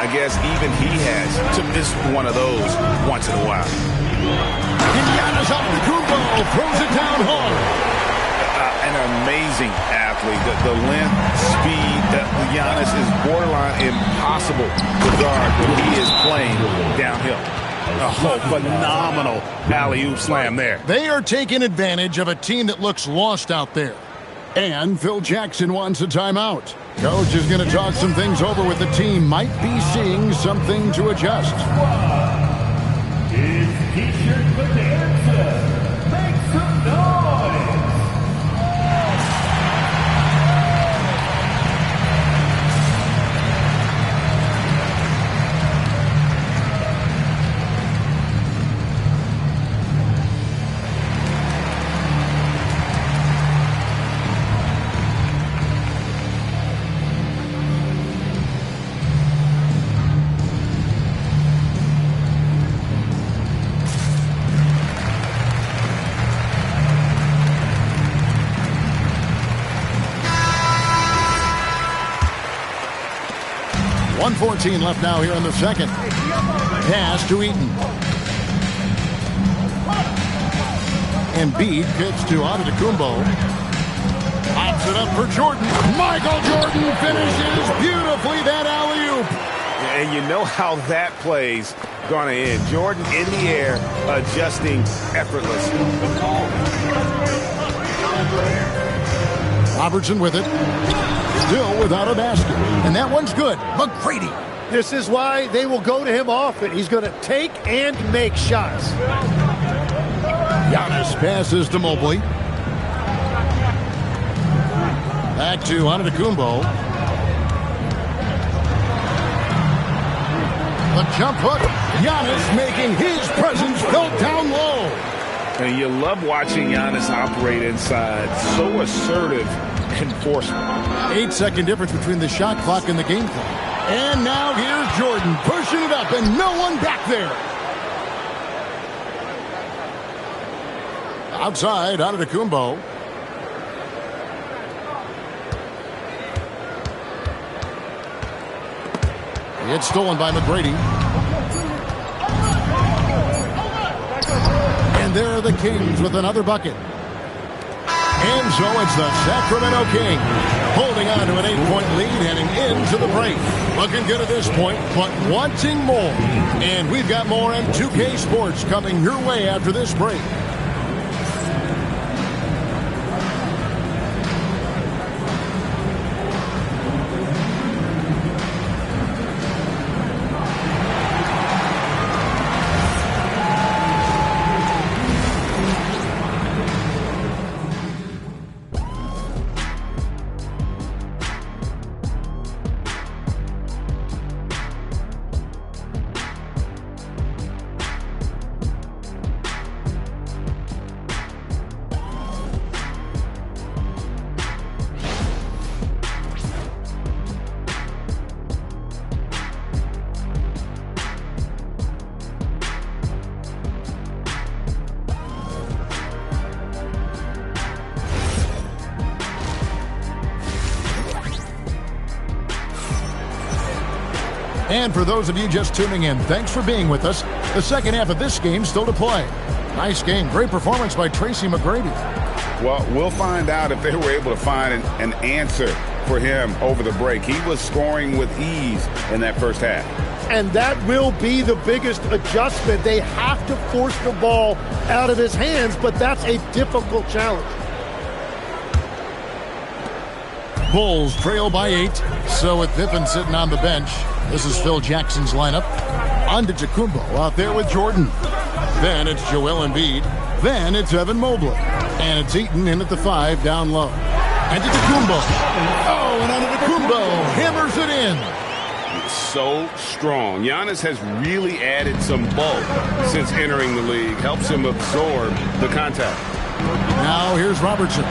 I guess even he has to miss one of those once in a while. And Giannis Antetokounmpo throws it down hard. An amazing athlete. The length, speed, Giannis is borderline impossible to guard when he is playing downhill. Oh, phenomenal alley-oop slam there. They are taking advantage of a team that looks lost out there. And Phil Jackson wants a timeout. Coach is going to talk some things over with the team. Might be seeing something to adjust. His t-shirt bonanza. Make some noise. .114 left now here in the second. Pass to Eaton. Embiid kicks to Antetokounmpo. Pops it up for Jordan. Michael Jordan finishes beautifully that alley-oop. And you know how that play's going to end. Jordan in the air, adjusting effortlessly. Robertson with it. Still without a basket. And that one's good. McGrady. This is why they will go to him often. He's going to take and make shots. Giannis passes to Mobley. Back to Antetokounmpo. The jump hook. Giannis making his presence felt down low. And you love watching Giannis operate inside. So assertive enforcement. 8-second difference between the shot clock and the game clock. And now here's Jordan pushing it up and no one back there. Outside, Antetokounmpo. It's stolen by McGrady. And there are the Kings with another bucket. And so it's the Sacramento Kings holding on to an 8-point lead heading into the break. Looking good at this point, but wanting more. And we've got more on 2K Sports coming your way after this break. And for those of you just tuning in, thanks for being with us. The second half of this game still to play. Nice game. Great performance by Tracy McGrady. Well, we'll find out if they were able to find an answer for him over the break. He was scoring with ease in that first half. And that will be the biggest adjustment. They have to force the ball out of his hands, but that's a difficult challenge. Bulls trail by 8. So with Pippen sitting on the bench, this is Phil Jackson's lineup. Antetokounmpo out there with Jordan. Then it's Joel Embiid. Then it's Evan Mobley. And it's Eaton in at the 5 down low. Antetokounmpo. Oh, and Antetokounmpo hammers it in. It's so strong. Giannis has really added some bulk since entering the league. Helps him absorb the contact. Now here's Robertson.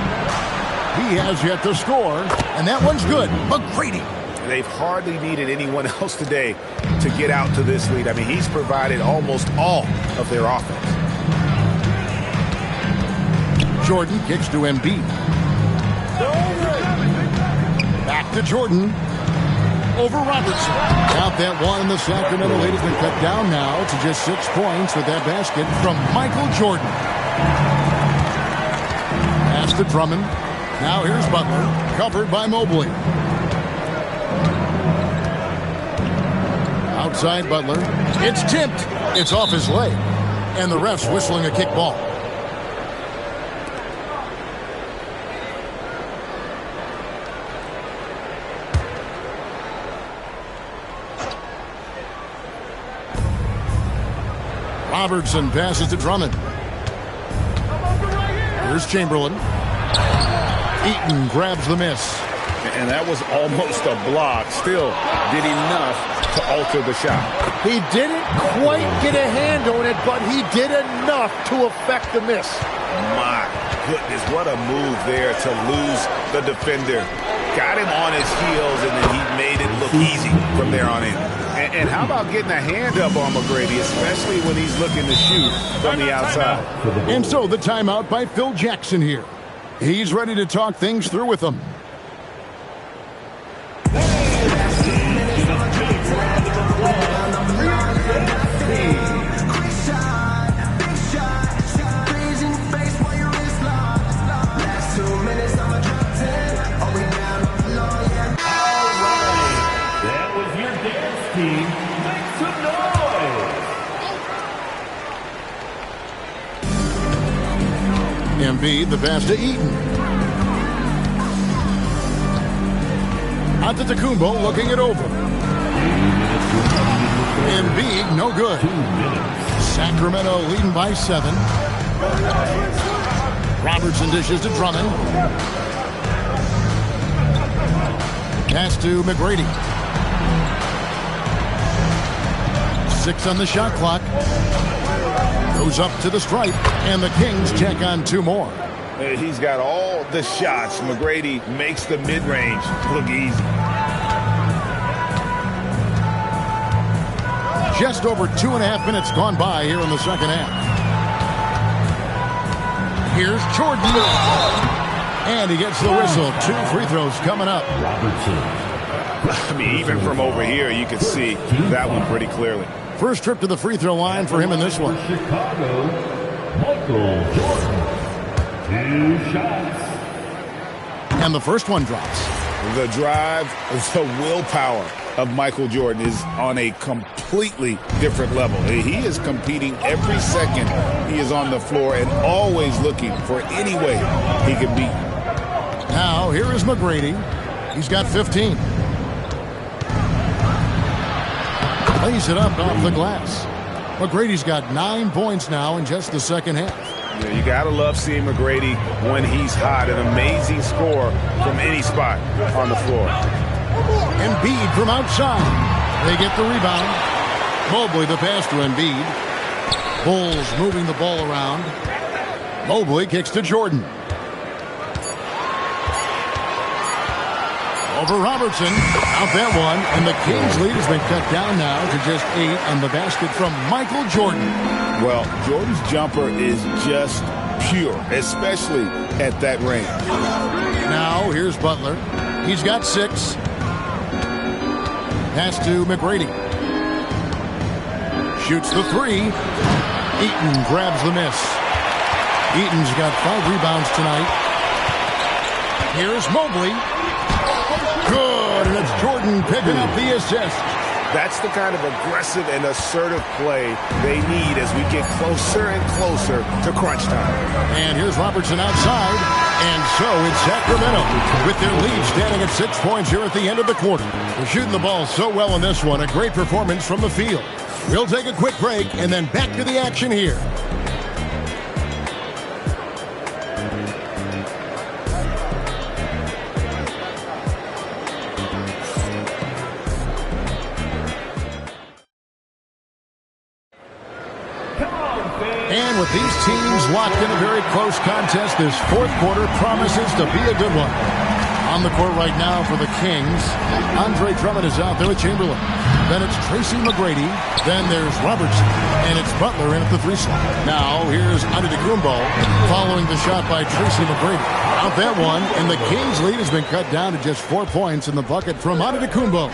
He has yet to score, and that one's good. McGrady. They've hardly needed anyone else today to get out to this lead. I mean, he's provided almost all of their offense. Jordan kicks to Embiid. Back to Jordan. Over Robertson. Out that one, the Sacramento lead has been cut down now to just 6 points with that basket from Michael Jordan. Pass to Drummond. Now here's Butler, covered by Mobley. Outside Butler. It's tipped. It's off his leg. And the ref's whistling a kick ball. Robertson passes to Drummond. Here's Chamberlain. Eaton grabs the miss. And that was almost a block. Still did enough to alter the shot. He didn't quite get a hand on it, but he did enough to affect the miss. My goodness, what a move there to lose the defender. Got him on his heels, and then he made it look easy from there on in. And how about getting a hand up on McGrady, especially when he's looking to shoot from the outside? And so the timeout by Phil Jackson here. He's ready to talk things through with them. Embiid, the pass to Eaton. Antetokounmpo looking it over. Embiid, no good. Sacramento leading by 7. Robertson dishes to Drummond. Pass to McGrady. 6 on the shot clock. Goes up to the stripe, and the Kings check on 2 more. He's got all the shots. McGrady makes the mid-range look easy. Just over 2.5 minutes gone by here in the second half. Here's Jordan. And he gets the whistle. 2 free throws coming up. I mean, even from over here, you can see that one pretty clearly. First trip to the free throw line for him in this one. Chicago, Michael Jordan. 2 shots. And the first one drops. The drive, the willpower of Michael Jordan is on a completely different level. He is competing every second he is on the floor and always looking for any way he can beat. Now, here is McGrady. He's got 15. Lays it up off the glass. McGrady's got 9 points now in just the second half. Yeah, you got to love seeing McGrady when he's hot. An amazing score from any spot on the floor. Embiid from outside. They get the rebound. Mobley the pass to Embiid. Bulls moving the ball around. Mobley kicks to Jordan. Over Robertson. Out that one. And the Kings lead has been cut down now to just 8 on the basket from Michael Jordan. Well, Jordan's jumper is just pure, especially at that range. Now, here's Butler. He's got 6. Pass to McGrady. Shoots the 3. Eaton grabs the miss. Eaton's got 5 rebounds tonight. Here's Mobley. Good, and it's Jordan picking up the assist. That's the kind of aggressive and assertive play they need as we get closer and closer to crunch time. And here's Robertson outside, and so it's Sacramento with their lead standing at 6 points here at the end of the quarter. They're shooting the ball so well in this one, a great performance from the field. We'll take a quick break and then back to the action here. And with these teams locked in a very close contest, this fourth quarter promises to be a good one. On the court right now for the Kings, Andre Drummond is out there with Chamberlain. Then it's Tracy McGrady. Then there's Robertson. And it's Butler in at the 3 slot. Now here's Antetokounmpo following the shot by Tracy McGrady. Out that one, and the Kings lead has been cut down to just 4 points in the bucket from Antetokounmpo.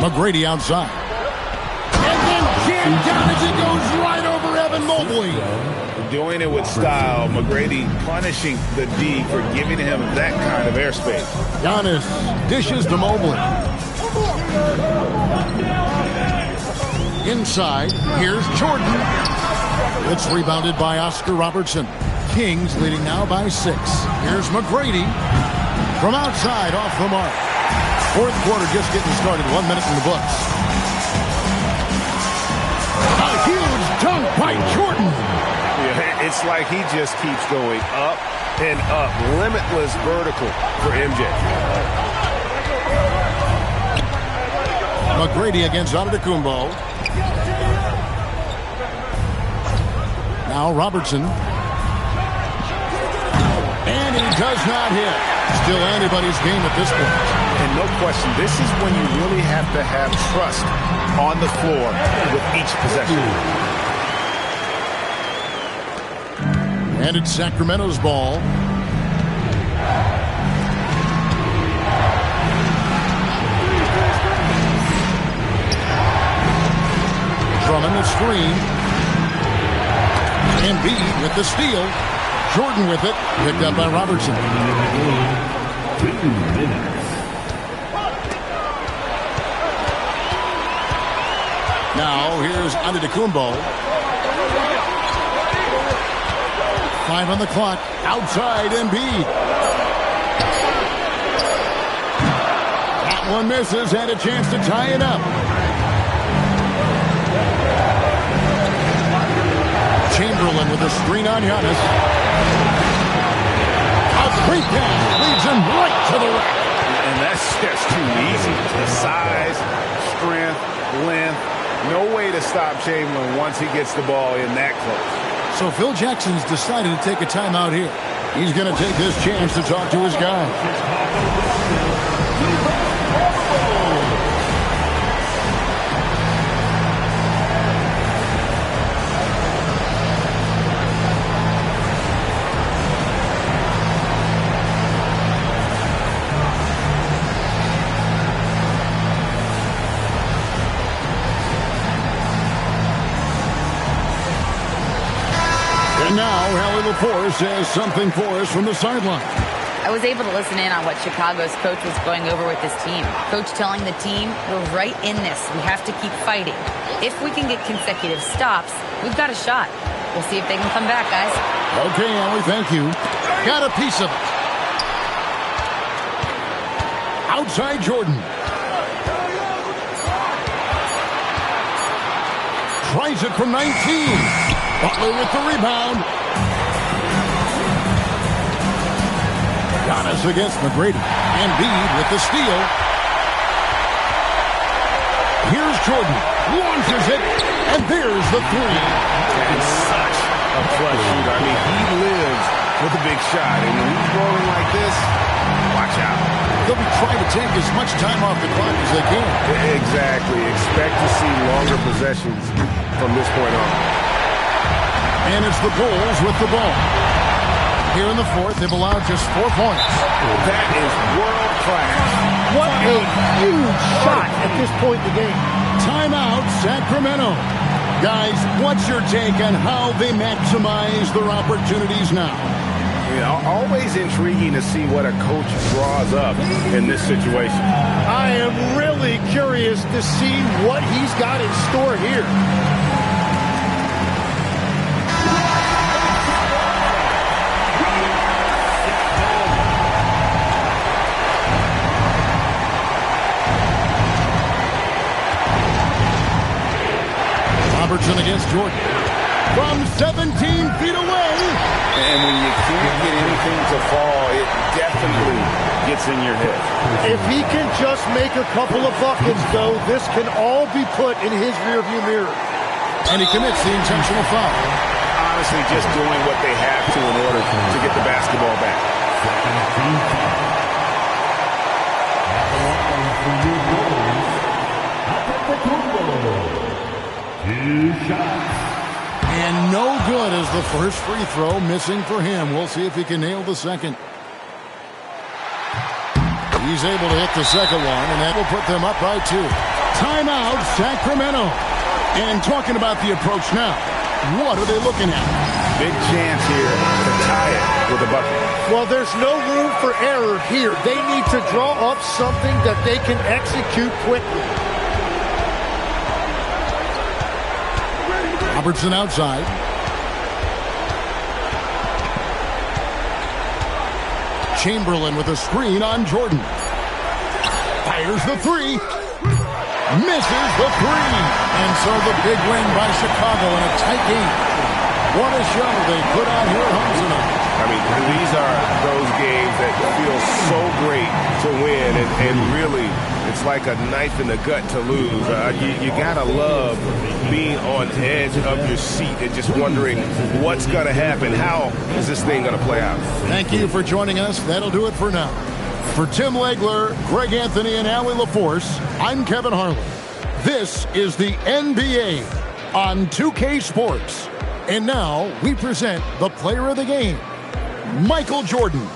McGrady outside. Down as he goes right over Evan Mobley. Doing it with style. McGrady punishing the D for giving him that kind of airspace. Giannis dishes to Mobley. Inside, here's Jordan. It's rebounded by Oscar Robertson. Kings leading now by 6. Here's McGrady from outside off the mark. Fourth quarter just getting started. 1 minute in the books. A huge dunk by Jordan. Yeah, it's like he just keeps going up and up. Limitless vertical for MJ. McGrady against Antetokounmpo. Now Robertson. And he does not hit. Still anybody's game at this point. And no question, this is when you really have to have trust on the floor with each possession. And it's Sacramento's ball. Drummond the screen. Embiid with the steal. Jordan with it. Picked up by Robertson. 2 minutes. Now here's Antetokounmpo. 5 on the clock. Outside Embiid. That one misses and a chance to tie it up. Chamberlain with a screen on Giannis. A 3-pass leads him right to the rack. And that's just too easy. The size, strength, length. No way to stop Chamberlain once he gets the ball in that close. So Phil Jackson's decided to take a timeout here. He's going to take this chance to talk to his guy. And now, Hallie will LaForce has something for us from the sideline. I was able to listen in on what Chicago's coach was going over with this team. Coach telling the team, we're right in this. We have to keep fighting. If we can get consecutive stops, we've got a shot. We'll see if they can come back, guys. Okay, Allie, thank you. Got a piece of it. Outside Jordan. Tries it from 19. Butler with the rebound. Giannis against McGrady. Embiid with the steal. Here's Jordan. Launches it. And there's the three. And such a clutch shooter. I mean, he lives with a big shot. And when he's rolling like this, watch out. They'll be trying to take as much time off the clock as they can. Exactly. Expect to see longer possessions from this point on. And it's the Bulls with the ball. Here in the fourth, they've allowed just 4 points. That is world class. What a huge shot at this point in the game. Timeout, Sacramento. Guys, what's your take on how they maximize their opportunities now? Always intriguing to see what a coach draws up in this situation. I am really curious to see what he's got in store here. Robertson against Jordan. From 17 feet away. And when you can't get anything to fall, it definitely gets in your head. If he can just make a couple of buckets, though, this can all be put in his rearview mirror. And he commits the intentional foul. Honestly, just doing what they have to in order to get the basketball back. And no good as the first free throw missing for him. We'll see if he can nail the second. He's able to hit the second one, and that will put them up by 2. Timeout, Sacramento. And talking about the approach now, what are they looking at? Big chance here to tie it with a bucket. Well, there's no room for error here. They need to draw up something that they can execute quickly. Robertson outside. Chamberlain with a screen on Jordan. Fires the 3. Misses the 3. And so the big win by Chicago in a tight game. What a show they put on here at home tonight. I mean, these are those games that feel so great to win, and really, it's like a knife in the gut to lose. You gotta love being on edge of your seat and just wondering what's gonna happen. How is this thing gonna play out? Thank you for joining us. That'll do it for now. For Tim Legler, Greg Anthony, and Allie LaForce, I'm Kevin Harlan. This is the NBA on 2K Sports. And now we present the player of the game, Michael Jordan.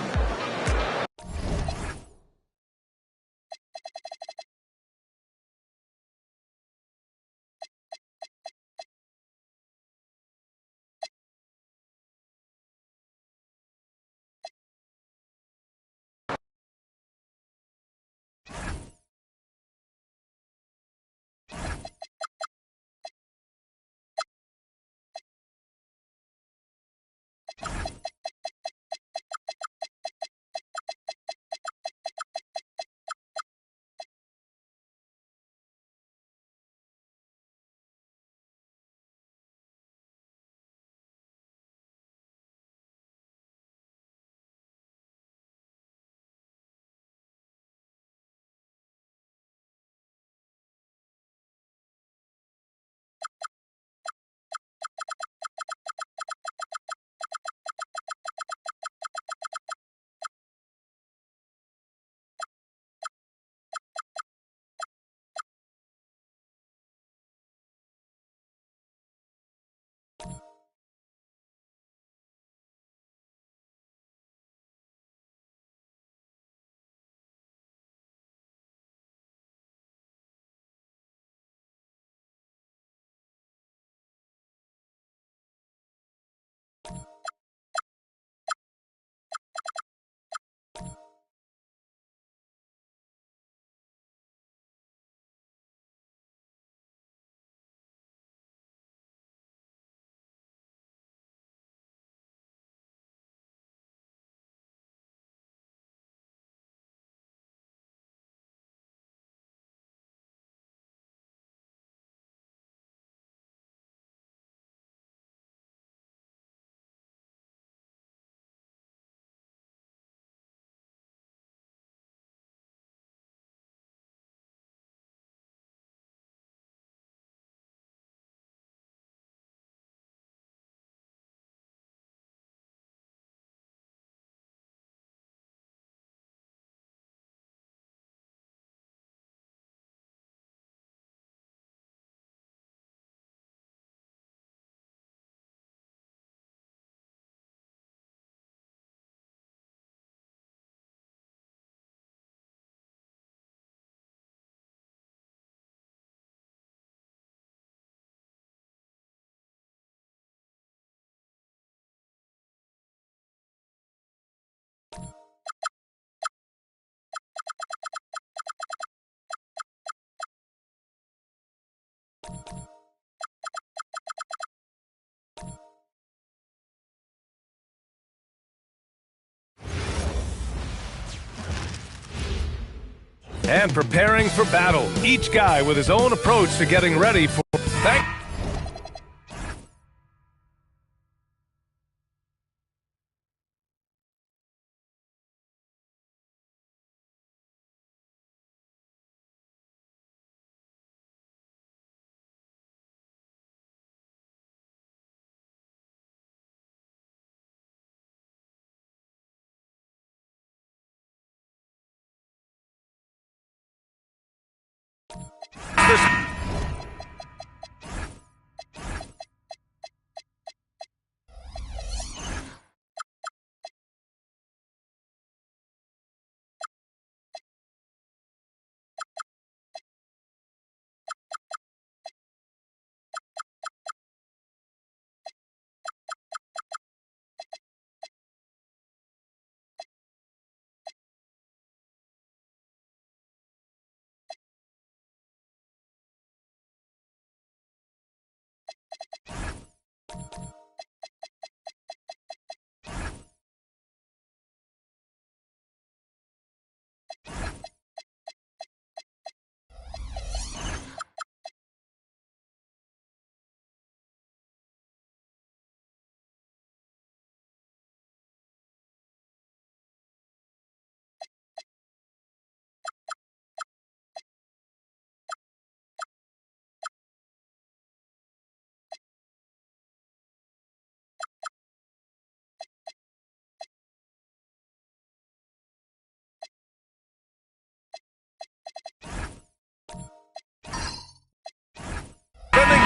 and preparing for battle. Each guy with his own approach to getting ready for...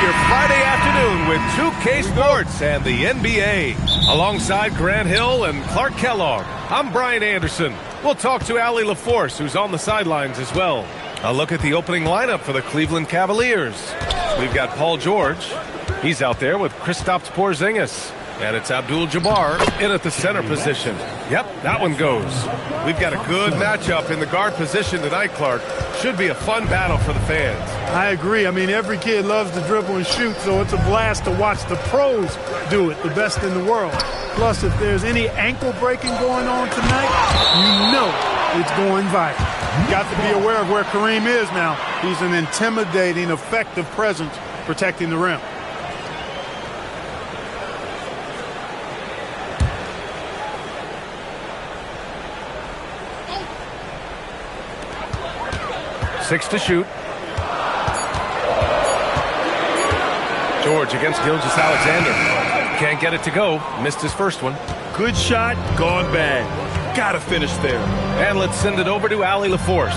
Your Friday afternoon with 2K Sports and the NBA. Alongside Grant Hill and Clark Kellogg, I'm Brian Anderson. We'll talk to Allie LaForce, who's on the sidelines as well. A look at the opening lineup for the Cleveland Cavaliers. We've got Paul George. He's out there with Kristaps Porzingis. And it's Abdul-Jabbar in at the center position. Yep, that one goes. We've got a good matchup in the guard position tonight, Clark. Should be a fun battle for the fans. I agree. I mean, every kid loves to dribble and shoot, so it's a blast to watch the pros do it, the best in the world. Plus, if there's any ankle breaking going on tonight, you know it's going viral. You got to be aware of where Kareem is now. He's an intimidating, effective presence protecting the rim. Six to shoot. George against Gilgeous-Alexander. Can't get it to go. Missed his first one. Good shot, gone bad. Gotta finish there. And let's send it over to Allie LaForce.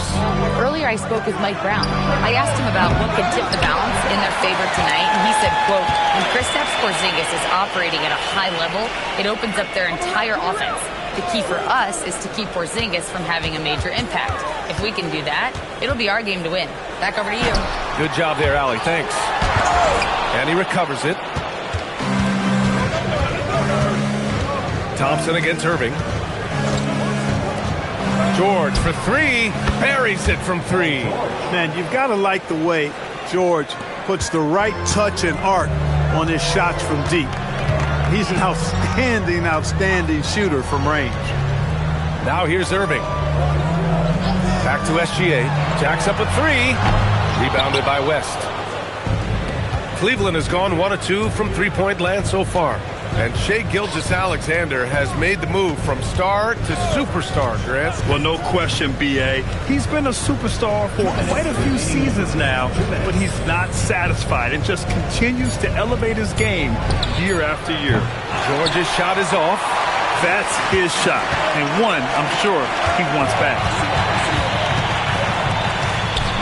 Earlier I spoke with Mike Brown. I asked him about what could tip the balance in their favor tonight, and he said, quote, when Kristaps Porzingis is operating at a high level, it opens up their entire offense. The key for us is to keep Porzingis from having a major impact. If we can do that, it'll be our game to win. Back over to you. Good job there, Allie. Thanks. And he recovers it. Thompson against Irving. George for three. Buries it from three. Man, you've got to like the way George puts the right touch and art on his shots from deep. He's an outstanding shooter from range. Now here's Irving. Back to SGA. Jacks up a three. Rebounded by West. Cleveland has gone 1 of 2 from three-point land so far. And Shai Gilgeous-Alexander has made the move from star to superstar, Grant. Well, no question, B.A. He's been a superstar for quite a few seasons now, but he's not satisfied and just continues to elevate his game year after year. George's shot is off. That's his shot, and one I'm sure he wants back.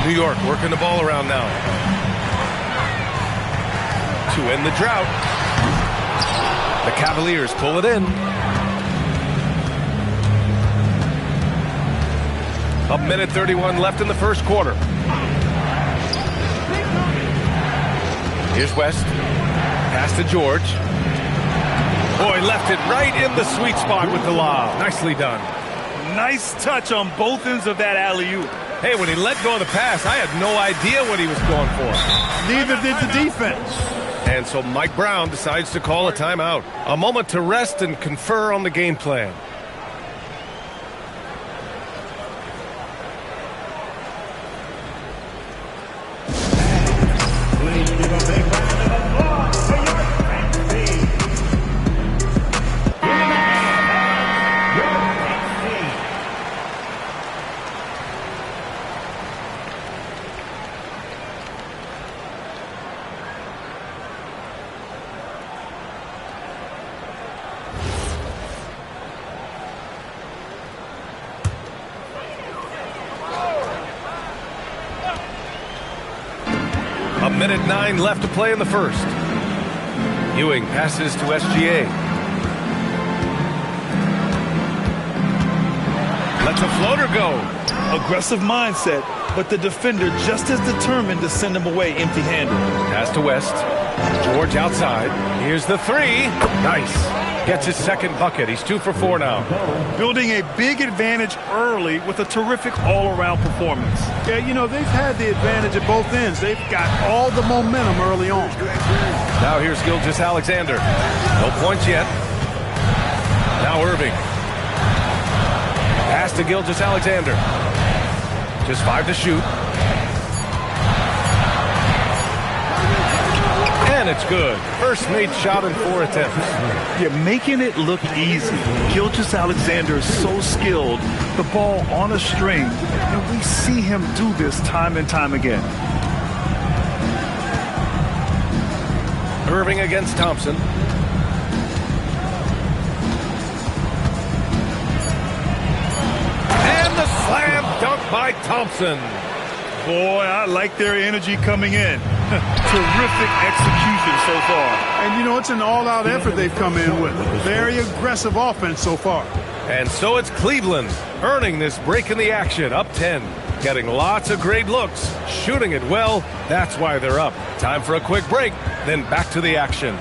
New York working the ball around now. To end the drought. The Cavaliers pull it in. A minute 31 left in the first quarter. Here's West. Pass to George. Boy, left it right in the sweet spot with the lob. Nicely done. Nice touch on both ends of that alley-oop. Hey, when he let go of the pass, I had no idea what he was going for. Neither did the defense. And so Mike Brown decides to call a timeout. A moment to rest and confer on the game plan. A minute 9 left to play in the first. Ewing passes to SGA. Lets a floater go. Aggressive mindset, but the defender just as determined to send him away empty-handed. Pass to West. George outside. Here's the three. Nice. Gets his second bucket. He's 2 for 4 now. Building a big advantage early with a terrific all-around performance. Yeah, you know, they've had the advantage at both ends. They've got all the momentum early on. Now here's Gilgeous-Alexander. No points yet. Now Irving. Pass to Gilgeous-Alexander. Just 5 to shoot. And it's good. First made shot in 4 attempts. You're making it look easy. Gilgeous-Alexander is so skilled. The ball on a string. And we see him do this time and time again. Irving against Thompson. And the slam dunk by Thompson. Boy, I like their energy coming in. Terrific execution so far. And, you know, it's an all-out effort they've come in with. Very aggressive offense so far. And so it's Cleveland earning this break in the action, up 10. Getting lots of great looks, shooting it well. That's why they're up. Time for a quick break, then back to the action.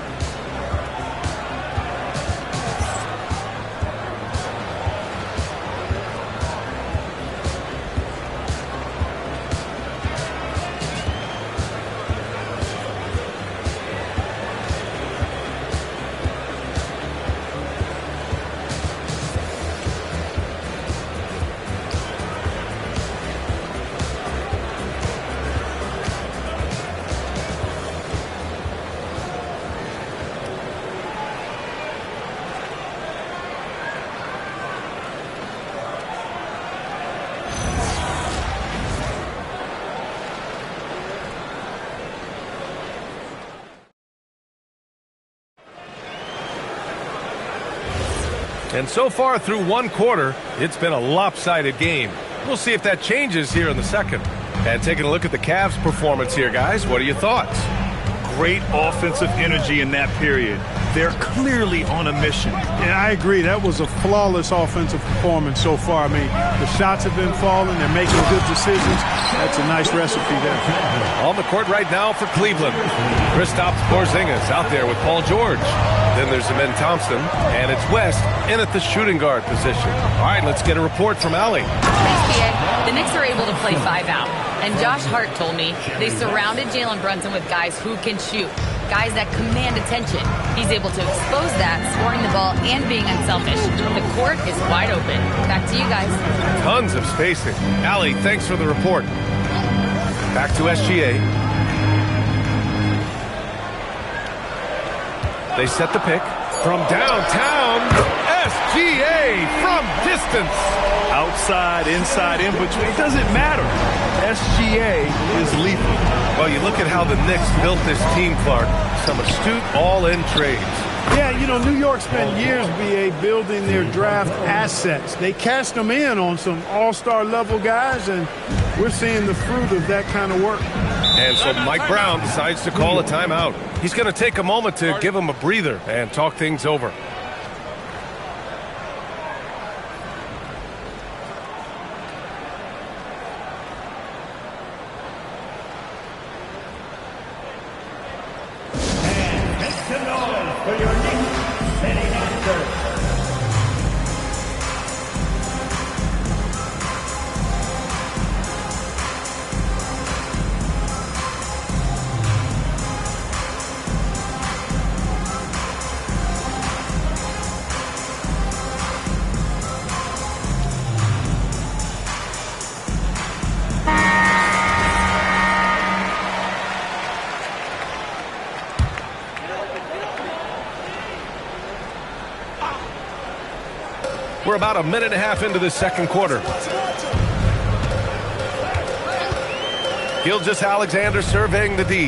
And so far through one quarter, it's been a lopsided game. We'll see if that changes here in the second. And taking a look at the Cavs' performance here, guys, what are your thoughts? Great offensive energy in that period. They're clearly on a mission. Yeah, I agree. That was a flawless offensive performance so far. I mean, the shots have been falling. They're making good decisions. That's a nice recipe there. On the court right now for Cleveland. Kristaps Porzingis out there with Paul George. Then there's Amen Thompson, and it's West in at the shooting guard position. All right, let's get a report from Allie. Thanks, PA. The Knicks are able to play 5 out. And Josh Hart told me they surrounded Jalen Brunson with guys who can shoot, guys that command attention. He's able to expose that, scoring the ball and being unselfish. The court is wide open. Back to you guys. Tons of spacing. Allie, thanks for the report. Back to SGA. They set the pick from downtown. SGA from distance. Outside, inside, in between, doesn't matter. SGA is lethal. Well, you look at how the Knicks built this team, Clark. Some astute all-in trades. Yeah, you know, New York spent years, BA, building their draft assets. They cashed them in on some all-star level guys, and we're seeing the fruit of that kind of work. And so Mike Brown decides to call a timeout. He's going to take a moment to give him a breather and talk things over. We're about a minute and a half into the second quarter. Gilgeous-Alexander surveying the D.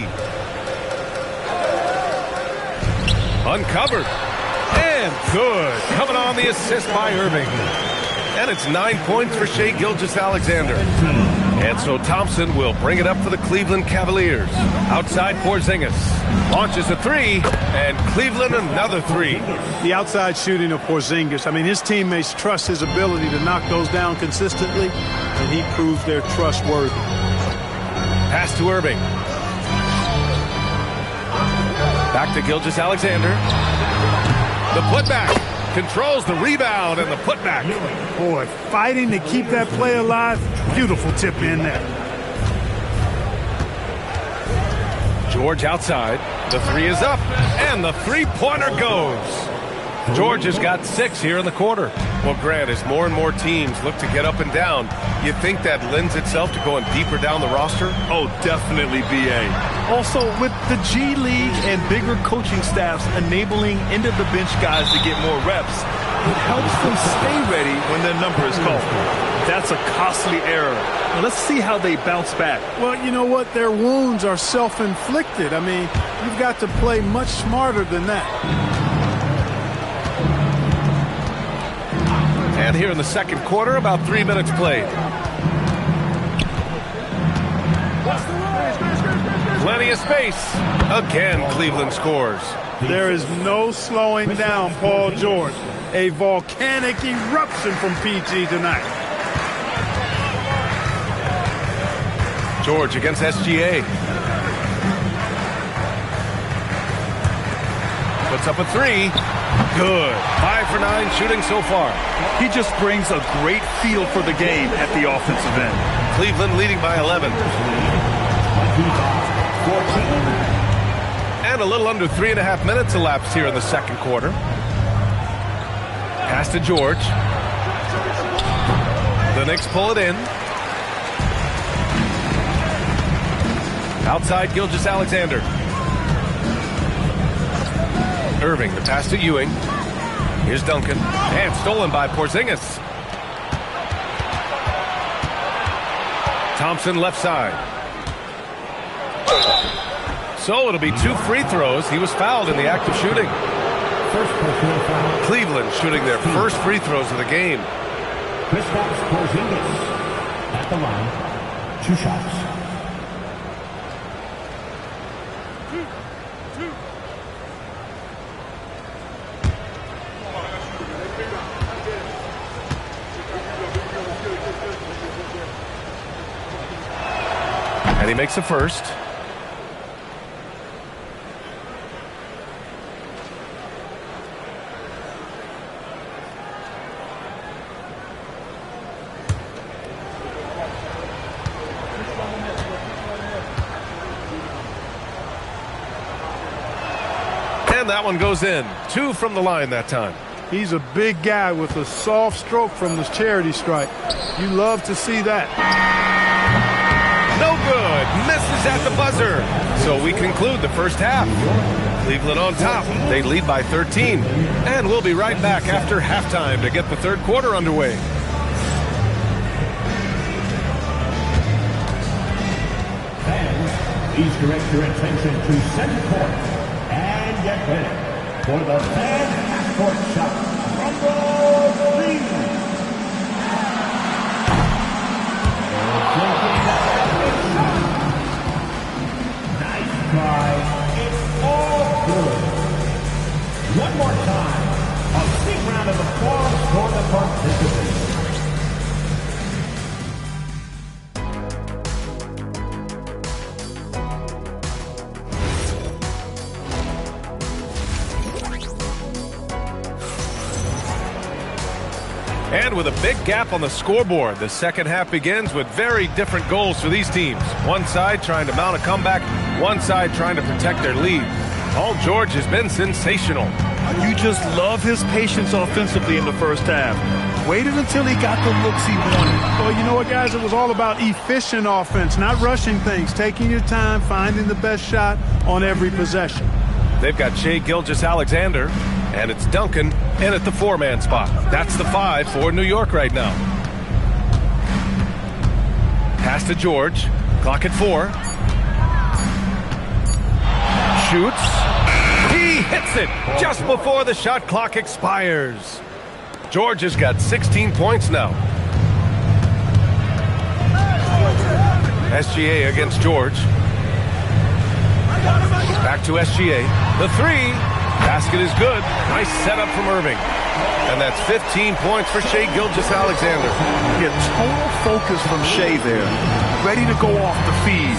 Uncovered. And good. Coming on the assist by Irving. And it's 9 points for Shai Gilgeous-Alexander. And so Thompson will bring it up for the Cleveland Cavaliers. Outside Porzingis. Launches a three. And Cleveland another three. The outside shooting of Porzingis. I mean, his teammates trust his ability to knock those down consistently, and he proves they're trustworthy. Pass to Irving. Back to Gilgeous-Alexander. The putback. Controls the rebound and the putback. Boy, fighting to keep that play alive. Beautiful tip in there. George outside. The three is up. And the three-pointer goes. George has got 6 here in the quarter. Well, Grant, as more and more teams look to get up and down, you think that lends itself to going deeper down the roster? Oh, definitely, B.A. Also, with the G League and bigger coaching staffs enabling end-of-the-bench guys to get more reps, it helps them stay ready when their number is called. That's a costly error. Now, let's see how they bounce back. Well, you know what? Their wounds are self-inflicted. I mean, you've got to play much smarter than that. And here in the second quarter, about 3 minutes played. Plenty of space. Again, Cleveland scores. There is no slowing down Paul George. A volcanic eruption from PG tonight. George against SGA. Puts up a three. Good. 5 for 9 shooting so far. He just brings a great feel for the game at the offensive end. Cleveland leading by 11. And a little under 3.5 minutes elapsed here in the second quarter. Pass to George. The Knicks pull it in. Outside Gilgeous-Alexander. Irving, the pass to Ewing. Here's Duncan. And stolen by Porzingis. Thompson left side. So it'll be 2 free throws. He was fouled in the act of shooting. Cleveland shooting their first free throws of the game. Kristaps Porzingis at the line. 2 shots. And he makes the first. And that one goes in. 2 from the line that time. He's a big guy with a soft stroke from the charity stripe. You love to see that. No good. Misses at the buzzer. So we conclude the first half. Cleveland on top. They lead by 13. And we'll be right back after halftime to get the third quarter underway. Fans, please direct your attention to center court. And get ready for the fan half-court shot. Rumble Green. Nice try. It's all good. One more time. A big round of applause for the participants. And with a big gap on the scoreboard, the second half begins with very different goals for these teams. One side trying to mount a comeback, one side trying to protect their lead. Paul George has been sensational. You just love his patience offensively in the first half. Waited until he got the looks he wanted. Well, you know what, guys? It was all about efficient offense, not rushing things, taking your time, finding the best shot on every possession. They've got Shai Gilgeous-Alexander, and it's Duncan in at the 4-man spot. That's the 5 for New York right now. Pass to George. Clock at 4. Shoots. He hits it just before the shot clock expires. George has got 16 points now. SGA against George. Back to SGA. The 3. Basket is good. Nice setup from Irving. And that's 15 points for Shai Gilgeous-Alexander. Yeah, total focus from Shai there. Ready to go off the feed.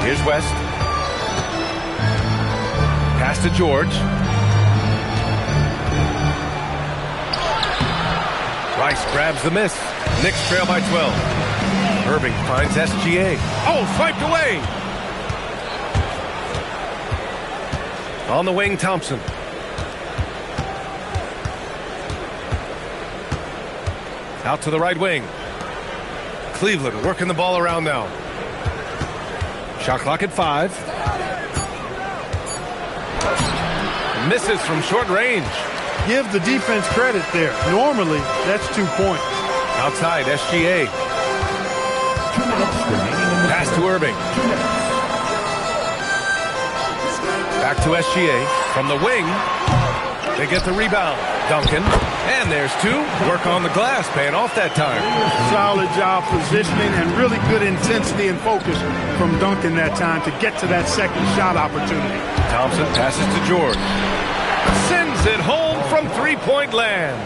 Here's West. Pass to George. Rice grabs the miss. Knicks trail by 12. Irving finds SGA. Oh, swiped away. On the wing, Thompson. Out to the right wing. Cleveland working the ball around now. Shot clock at 5. Misses from short range. Give the defense credit there. Normally, that's 2 points. Outside, SGA. Pass to Irving. Back to SGA. From the wing, they get the rebound. Duncan. And there's 2. Work on the glass, paying off that time. Solid job positioning and really good intensity and focus from Duncan that time to get to that second shot opportunity. Thompson passes to George. Sends it home from three-point land.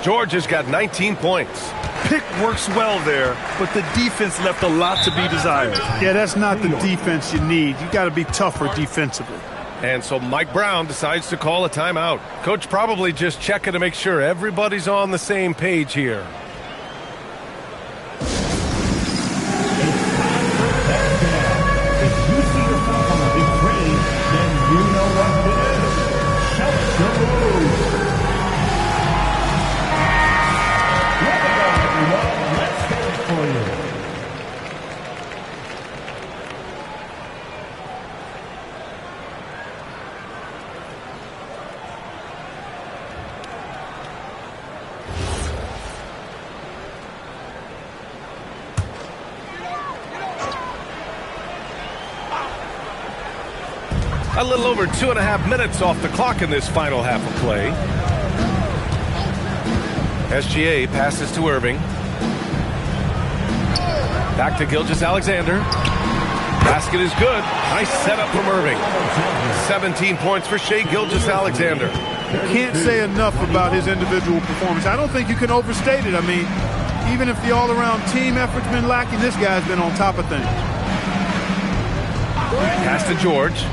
George has got 19 points. Pick works well there, but the defense left a lot to be desired. Yeah, that's not the defense you need. You got to be tougher defensively. And so Mike Brown decides to call a timeout. Coach probably just checking to make sure everybody's on the same page here. A little over 2.5 minutes off the clock in this final half of play. SGA passes to Irving. Back to Gilgeous-Alexander. Basket is good. Nice setup from Irving. 17 points for Shai Gilgeous-Alexander. Can't say enough about his individual performance. I don't think you can overstate it. I mean, even if the all-around team effort's been lacking, this guy's been on top of things. Pass to George.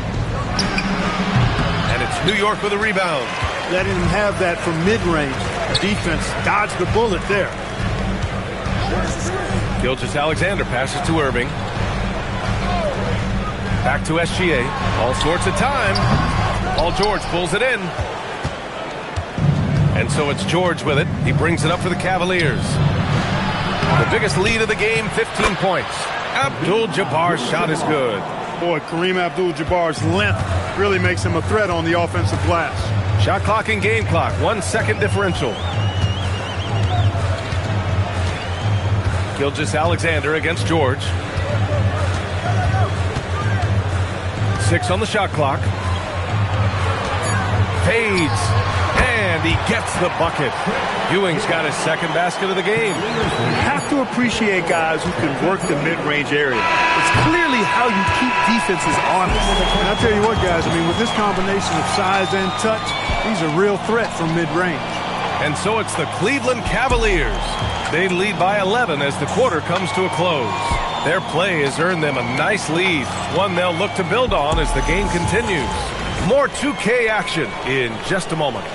And it's New York with a rebound. Letting him have that from mid-range. Defense dodged the bullet there. Gilgeous-Alexander passes to Irving. Back to SGA. All sorts of time. Paul George pulls it in. And so it's George with it. He brings it up for the Cavaliers. The biggest lead of the game, 15 points. Abdul-Jabbar's shot is good. Boy, Kareem Abdul-Jabbar's length really makes him a threat on the offensive glass. Shot clock and game clock, 1 second differential. Gilgeous-Alexander against George. 6 on the shot clock. Fades. And he gets the bucket. Ewing's got his second basket of the game. You have to appreciate guys who can work the mid-range area. It's clearly how you keep defenses honest. And I'll tell you what, guys, I mean, with this combination of size and touch, he's a real threat from mid-range. And so it's the Cleveland Cavaliers. They lead by 11 as the quarter comes to a close. Their play has earned them a nice lead, one they'll look to build on as the game continues. More 2K action in just a moment.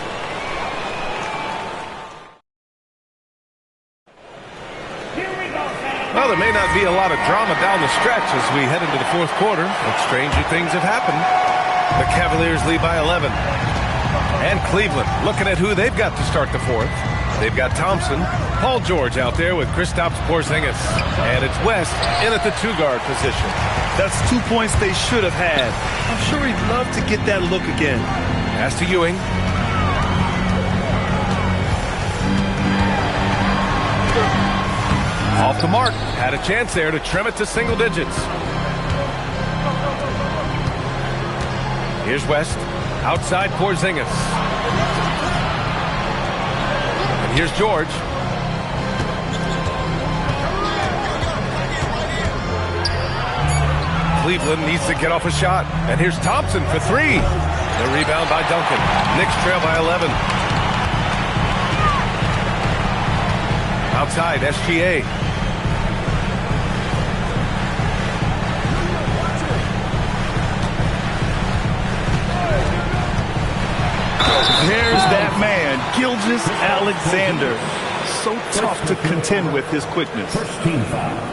Well, there may not be a lot of drama down the stretch as we head into the fourth quarter, but stranger things have happened. The Cavaliers lead by 11. And Cleveland looking at who they've got to start the fourth. They've got Thompson, Paul George out there with Kristaps Porzingis. And it's West in at the 2-guard position. That's 2 points they should have had. I'm sure he'd love to get that look again. Pass to Ewing. Off the mark. Had a chance there to trim it to single digits. Here's West. Outside Porzingis. And here's George. Cleveland needs to get off a shot. And here's Thompson for three. The rebound by Duncan. Knicks trail by 11. Outside, SGA. There's that man, Gilgeous-Alexander. So tough to contend with his quickness.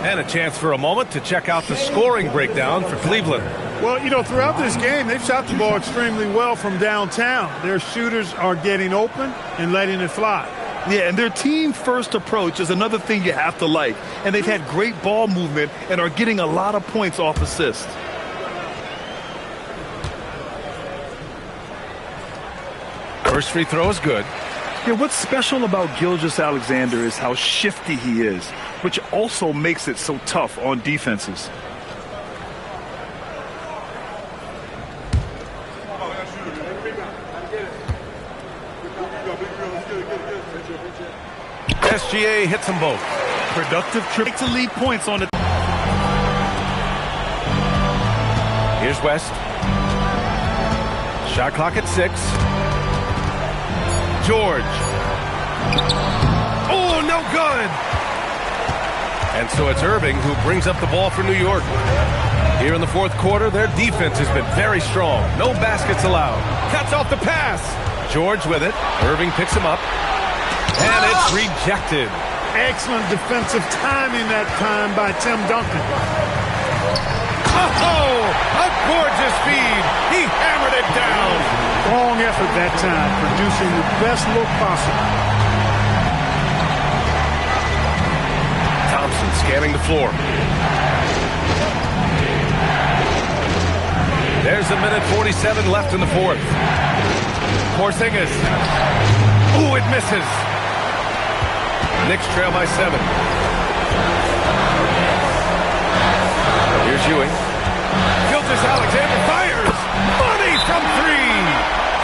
And a chance for a moment to check out the scoring breakdown for Cleveland. Well, you know, throughout this game, they've shot the ball extremely well from downtown. Their shooters are getting open and letting it fly. Yeah, and their team-first approach is another thing you have to like. And they've had great ball movement and are getting a lot of points off assists. First free throw is good. Yeah, what's special about Gilgeous-Alexander is how shifty he is, which also makes it so tough on defenses. SGA hits them both. Productive trip to lead points on the... Here's West. Shot clock at 6. George. Oh, no good. And so it's Irving who brings up the ball for New York. Here in the fourth quarter, their defense has been very strong. No baskets allowed. Cuts off the pass. George with it. Irving picks him up. And it's rejected. Excellent defensive timing that time by Tim Duncan. Oh, a gorgeous feed. He hammered it down. Strong effort that time, producing the best look possible. Thompson scanning the floor. There's a minute 47 left in the fourth. Porzingis. Ooh, it misses. Knicks trail by 7. Here's Ewing. Gilgeous-Alexander fires. Money from 3.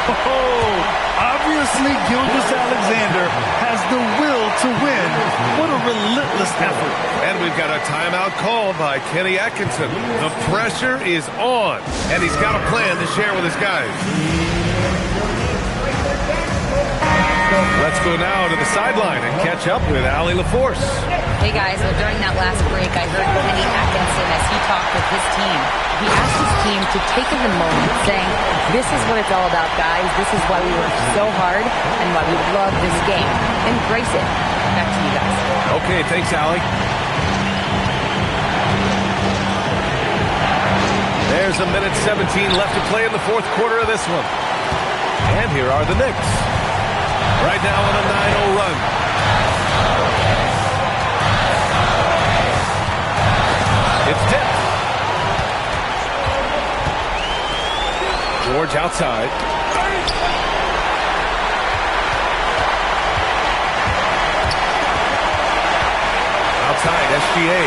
Oh, obviously Gilgeous-Alexander has the will to win. What a relentless effort. And we've got a timeout called by Kenny Atkinson. The pressure is on, and he's got a plan to share with his guys. Let's go now to the sideline and catch up with Allie LaForce. Hey guys, well during that last break, I heard Kenny Atkinson as he talked with his team. He asked his team to take in the moment, saying, this is what it's all about, guys. This is why we work so hard and why we love this game. Embrace it. Back to you guys. Okay, thanks, Allie. There's a minute 17 left to play in the fourth quarter of this one. And here are the Knicks. Right now on a 9-0 run. It's tipped. George outside. Outside, SGA.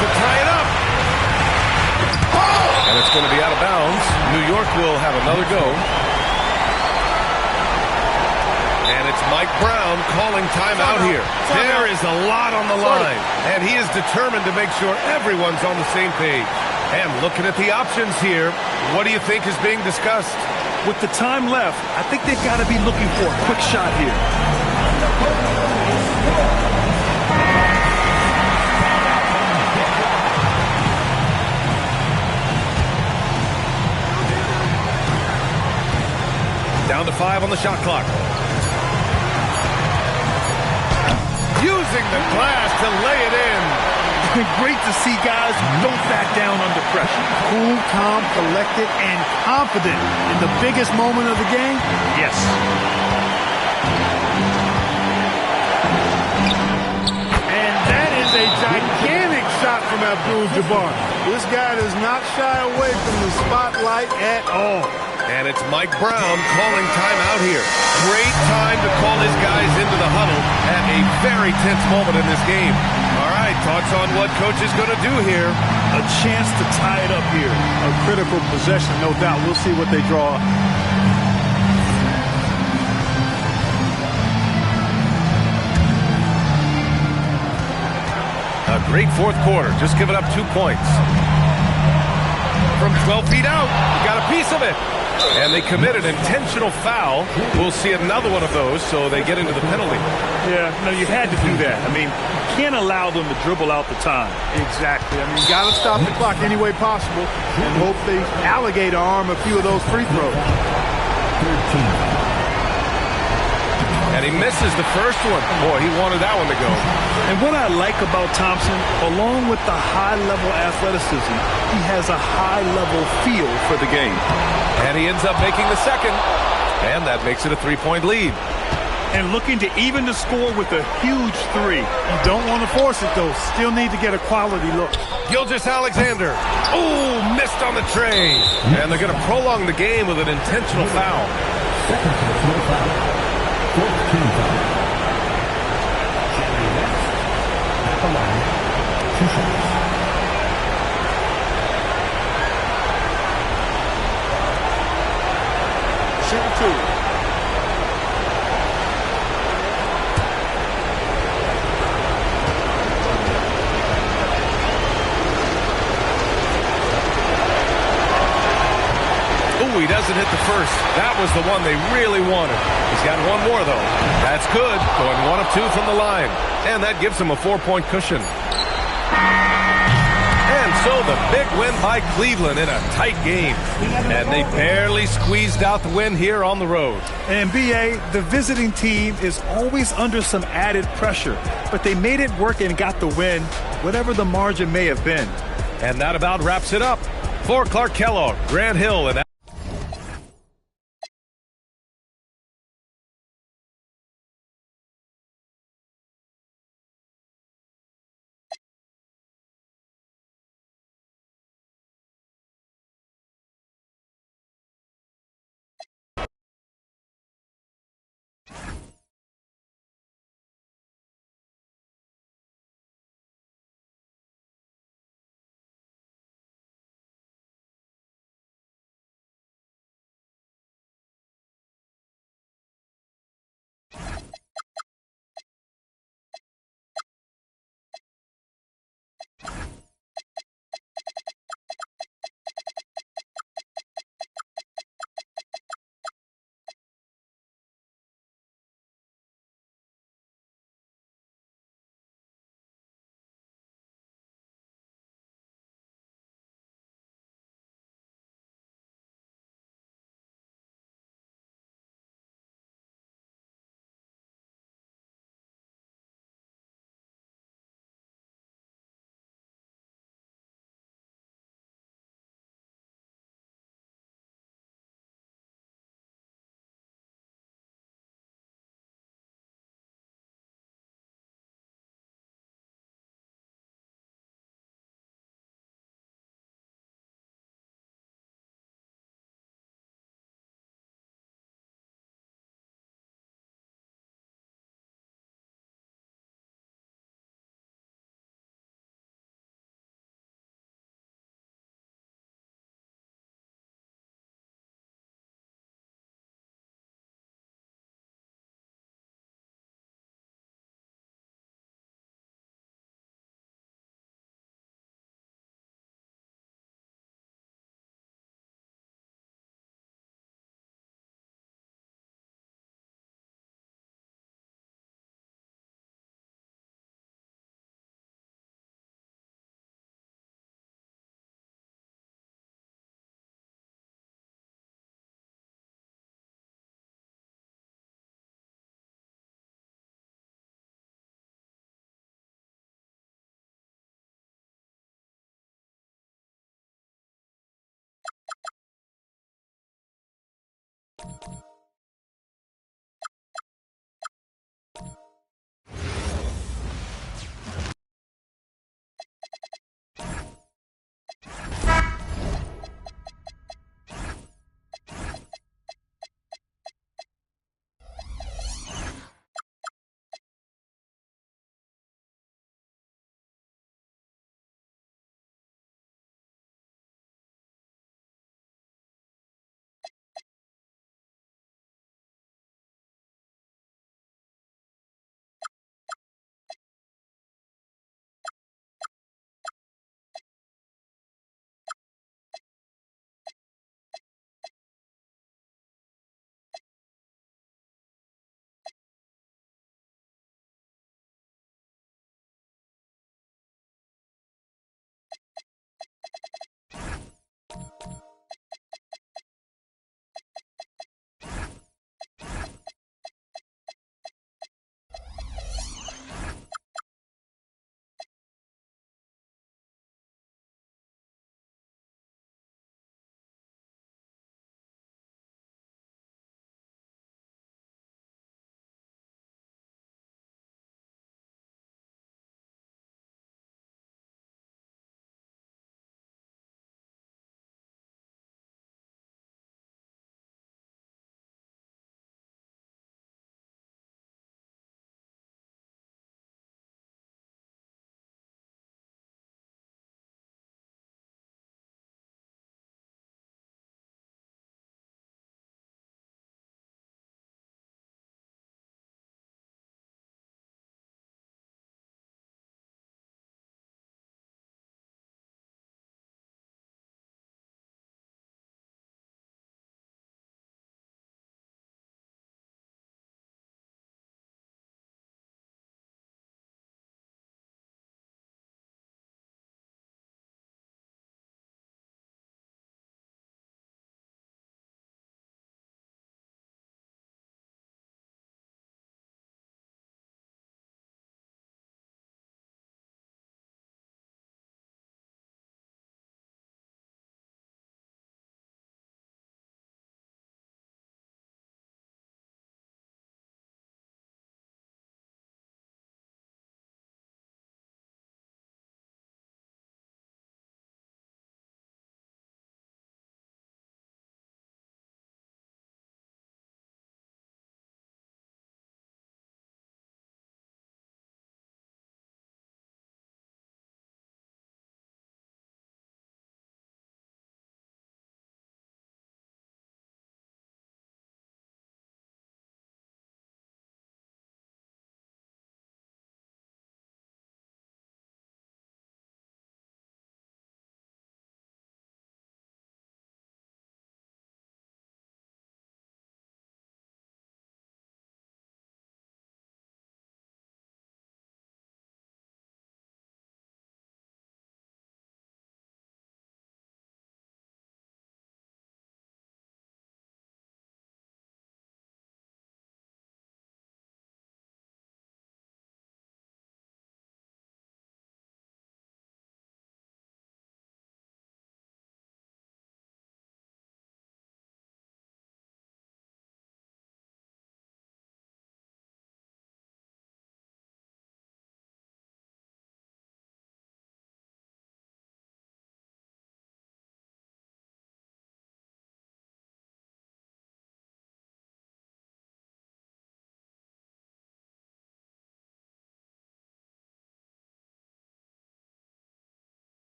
To tie it up. And it's going to be out of bounds. New York will have another go. And it's Mike Brown calling timeout here. There is a lot on the line. And he is determined to make sure everyone's on the same page. And looking at the options here, what do you think is being discussed? With the time left, I think they've got to be looking for a quick shot here. Down to 5 on the shot clock. Using the glass to lay it in. Great to see guys who don't back down under pressure. Cool, calm, collected, and confident in the biggest moment of the game. Yes. And that is a gigantic Abdul-Jabbar. This guy does not shy away from the spotlight at all. And it's Mike Brown calling timeout here. Great time to call his guys into the huddle at a very tense moment in this game. All right, thoughts on what coach is going to do here? A chance to tie it up here. A critical possession, no doubt. We'll see what they draw up. A great fourth quarter, just giving up 2 points. From 12 feet out, he got a piece of it. And they commit an intentional foul. We'll see another one of those, so they get into the penalty. Yeah, no, you had to do that. I mean, you can't allow them to dribble out the time. Exactly. I mean, you got to stop the clock any way possible and hope they alligator arm a few of those free throws. And he misses the first one. Boy, he wanted that one to go. And what I like about Thompson, along with the high-level athleticism, he has a high-level feel for the game. And he ends up making the second. And that makes it a 3-point lead. And looking to even the score with a huge three. You don't want to force it, though. Still need to get a quality look. Gilgeous-Alexander. Oh, missed on the tray. And they're going to prolong the game with an intentional foul. Second personal foul. 14 foul. Jerry West at the line. 2 shots. Shooting 2. He doesn't hit the first. That was the one they really wanted. He's got one more, though. That's good. Going 1 of 2 from the line. And that gives him a 4-point cushion. And so the big win by Cleveland in a tight game. And they barely squeezed out the win here on the road. And B.A., the visiting team is always under some added pressure. But they made it work and got the win, whatever the margin may have been. And that about wraps it up. For Clark Kellogg, Grant Hill, and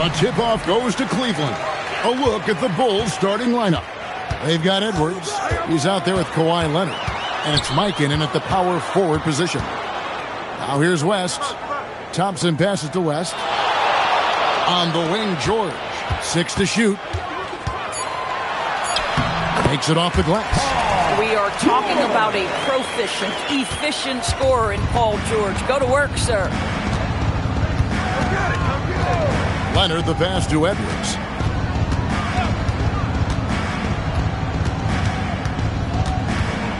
The tip-off goes to Cleveland. A look at the Bulls starting lineup. They've got Edwards. He's out there with Kawhi Leonard. And it's Mikan in at the power forward position. Now here's West. Thompson passes to West. On the wing, George. 6 to shoot. Takes it off the glass. We are talking about a proficient, efficient scorer in Paul George. Go to work, sir. Leonard the pass to Edwards.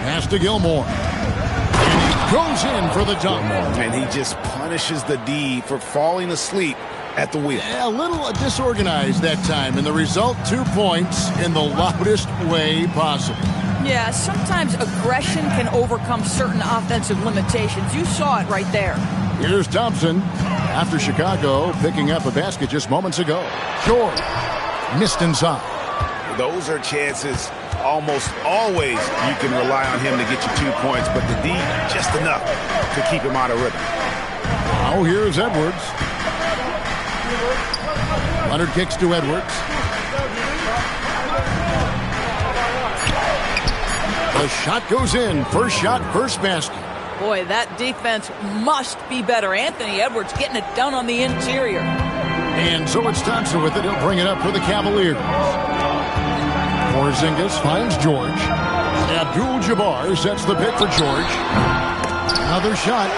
Pass to Gilmore. And he goes in for the dunk. And he just punishes the D for falling asleep at the wheel. A little disorganized that time, and the result, 2 points in the loudest way possible. Yeah, sometimes aggression can overcome certain offensive limitations. You saw it right there. Here's Thompson after Chicago picking up a basket just moments ago. George missed inside. Those are chances almost always you can rely on him to get you 2 points, but the D just enough to keep him out of rhythm. Now here's Edwards. Leonard kicks to Edwards. The shot goes in. First shot, first basket. Boy, that defense must be better. Anthony Edwards getting it done on the interior. And so it's Thompson with it. He'll bring it up for the Cavaliers. Porzingis finds George. Abdul-Jabbar sets the pick for George. Another shot,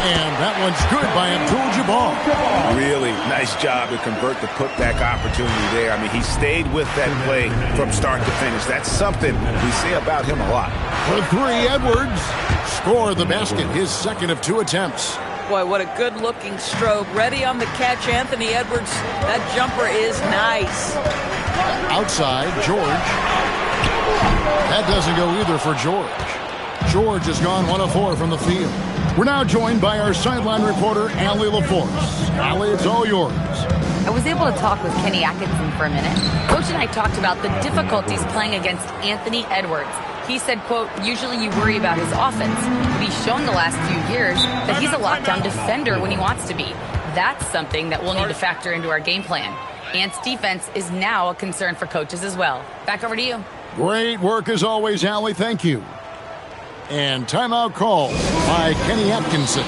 and that one's good by Abdul-Jabbar. Really nice job to convert the putback opportunity there. I mean, he stayed with that play from start to finish. That's something we say about him a lot. For 3, Edwards scored the basket, his second of 2 attempts. Boy, what a good-looking stroke. Ready on the catch, Anthony Edwards. That jumper is nice. Outside, George. That doesn't go either for George. George has gone 1 of 4 from the field. We're now joined by our sideline reporter, Allie LaForce. Allie, it's all yours. I was able to talk with Kenny Atkinson for a minute. Coach and I talked about the difficulties playing against Anthony Edwards. He said, quote, usually you worry about his offense, but he's shown the last few years that he's a lockdown defender when he wants to be. That's something that we'll need to factor into our game plan. Ant's defense is now a concern for coaches as well. Back over to you. Great work as always, Allie. Thank you. And timeout call by Kenny Atkinson.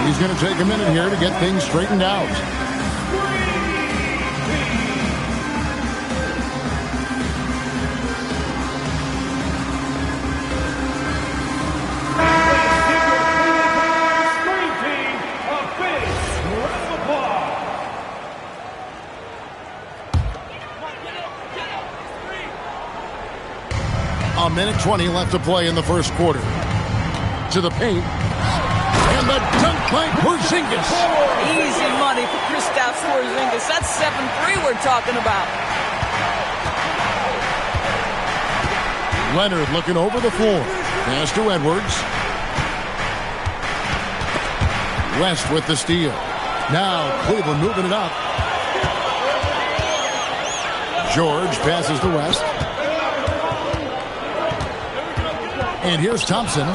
He's going to take a minute here to get things straightened out. A minute 20 left to play in the first quarter. To the paint. And the dunk by Porzingis. Easy money for Kristaps Porzingis. That's 7-3 we're talking about. Leonard looking over the floor. Pass to Edwards. West with the steal. Now Cleveland moving it up. George passes to West. And here's Thompson.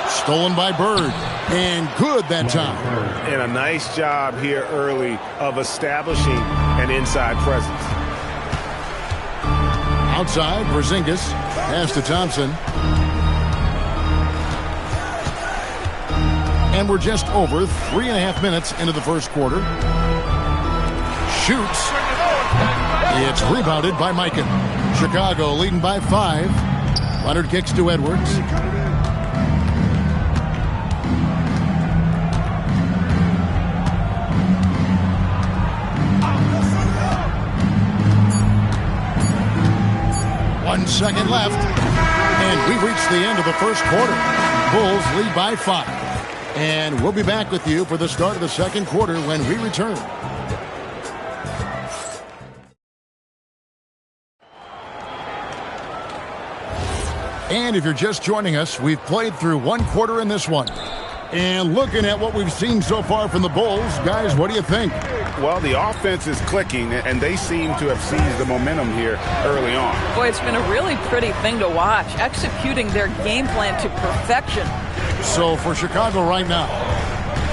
Stolen by Bird. And good that time. And a nice job here early of establishing an inside presence. Outside, Porzingis. Pass to Thompson. And we're just over 3.5 minutes into the first quarter. Shoots. It's rebounded by Mikan. Chicago leading by 5. Leonard kicks to Edwards. One second left. And we've reached the end of the first quarter. Bulls lead by 5. And we'll be back with you for the start of the second quarter when we return. And if you're just joining us, we've played through 1 quarter in this one. And looking at what we've seen so far from the Bulls, guys, what do you think? Well, the offense is clicking, and they seem to have seized the momentum here early on. Boy, it's been a really pretty thing to watch, executing their game plan to perfection. So for Chicago right now,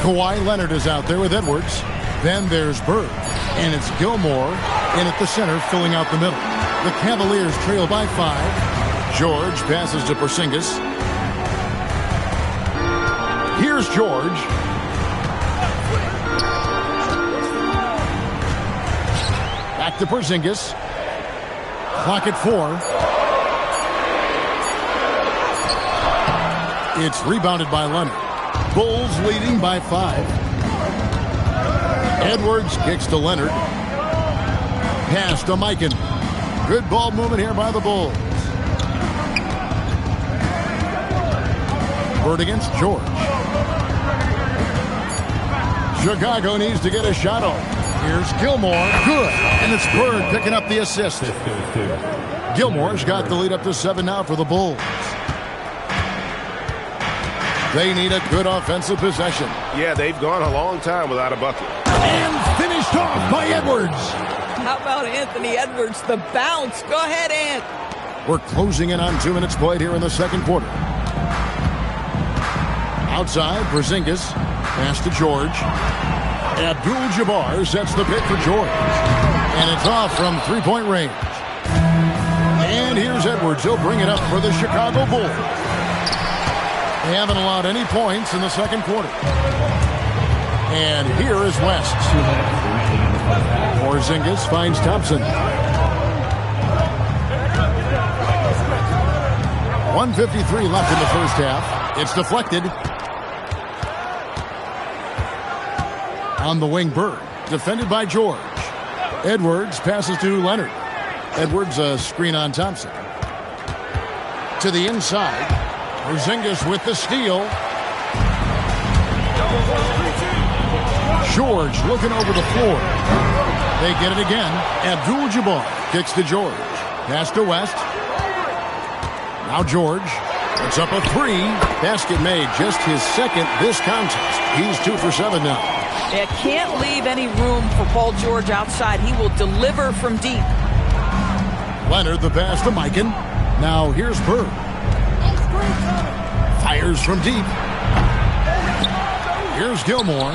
Kawhi Leonard is out there with Edwards. Then there's Bird. And it's Gilmore in at the center, filling out the middle. The Cavaliers trail by 5. George passes to Porzingis. Here's George. Back to Porzingis. Clock at 4. It's rebounded by Leonard. Bulls leading by 5. Edwards kicks to Leonard. Pass to Mikan. Good ball movement here by the Bulls. Bird against George. Chicago needs to get a shot on. Here's Gilmore. Good. And it's Bird picking up the assist. Gilmore's got the lead up to 7 now for the Bulls. They need a good offensive possession. Yeah, they've gone a long time without a bucket. And finished off by Edwards. How about Anthony Edwards? The bounce. Go ahead, Ant. We're closing in on 2 minutes played here in the second quarter. Outside, Porzingis. Pass to George. Abdul-Jabbar sets the pick for George. And it's off from three-point range. And here's Edwards. He'll bring it up for the Chicago Bulls. They haven't allowed any points in the second quarter. And here is West. Porzingis finds Thompson. 1:53 left in the first half. It's deflected. On the wing, Bird. Defended by George. Edwards passes to Leonard. Edwards a screen on Thompson. To the inside. Porzingis with the steal. George looking over the floor. They get it again. Abdul-Jabbar kicks to George. Pass to West. Now George. It's up a 3. Basket made. Just his second this contest. He's 2 for 7 now. Yeah, can't leave any room for Paul George outside. He will deliver from deep. Leonard the pass to Mikan. Now here's Bird. Fires from deep. Here's Gilmore.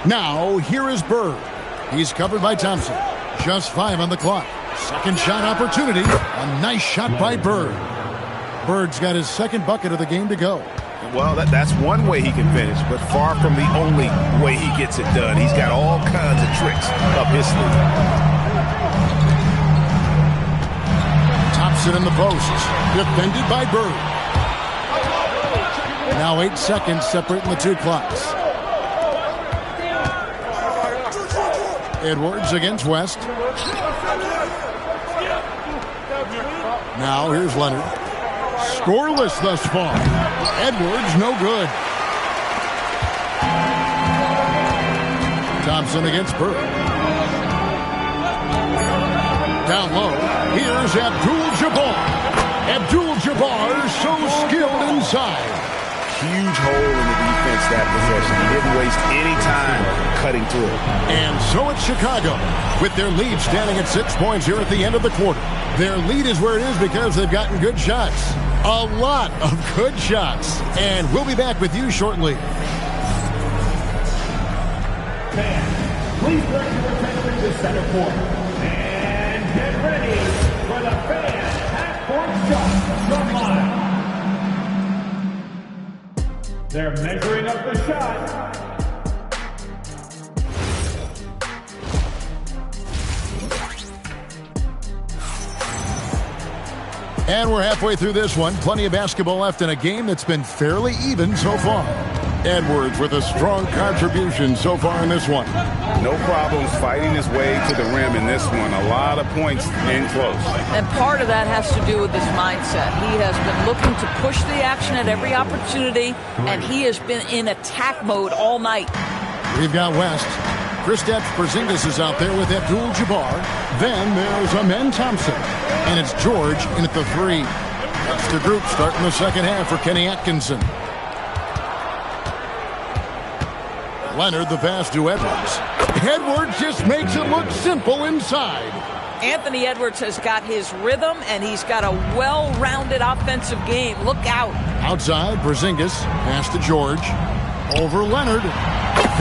Now here is Bird. He's covered by Thompson. Just 5 on the clock. Second shot opportunity. A nice shot by Bird. Bird's got his second bucket of the game to go. Well, that's one way he can finish, but far from the only way he gets it done. He's got all kinds of tricks up his sleeve. Thompson in the post. Defended by Bird. Now 8 seconds separating the 2 clocks. Edwards against West. Now here's Leonard. Scoreless thus far. Edwards no good. Thompson against Bird. Down low. Here's Abdul-Jabbar. Abdul-Jabbar so skilled inside. Huge hole in the defense that possession. He didn't waste any time cutting through it. And so it's Chicago with their lead standing at 6 points here at the end of the quarter. Their lead is where it is because they've gotten good shots. A lot of good shots. And we'll be back with you shortly. Fans, please bring your attention to center court. And get ready for the fan half-court shot from line. They're measuring up the shot. And we're halfway through this one. Plenty of basketball left in a game that's been fairly even so far. Edwards with a strong contribution so far in this one. No problems fighting his way to the rim in this one. A lot of points in close. And part of that has to do with his mindset. He has been looking to push the action at every opportunity, and he has been in attack mode all night. We've got West. Kristaps Porzingis is out there with Abdul-Jabbar. Then there's Amen Thompson. And it's George in at the 3. That's the group starting the second half for Kenny Atkinson. Leonard the pass to Edwards. Edwards just makes it look simple inside. Anthony Edwards has got his rhythm, and he's got a well-rounded offensive game. Look out. Outside, Porzingis. Pass to George. Over Leonard.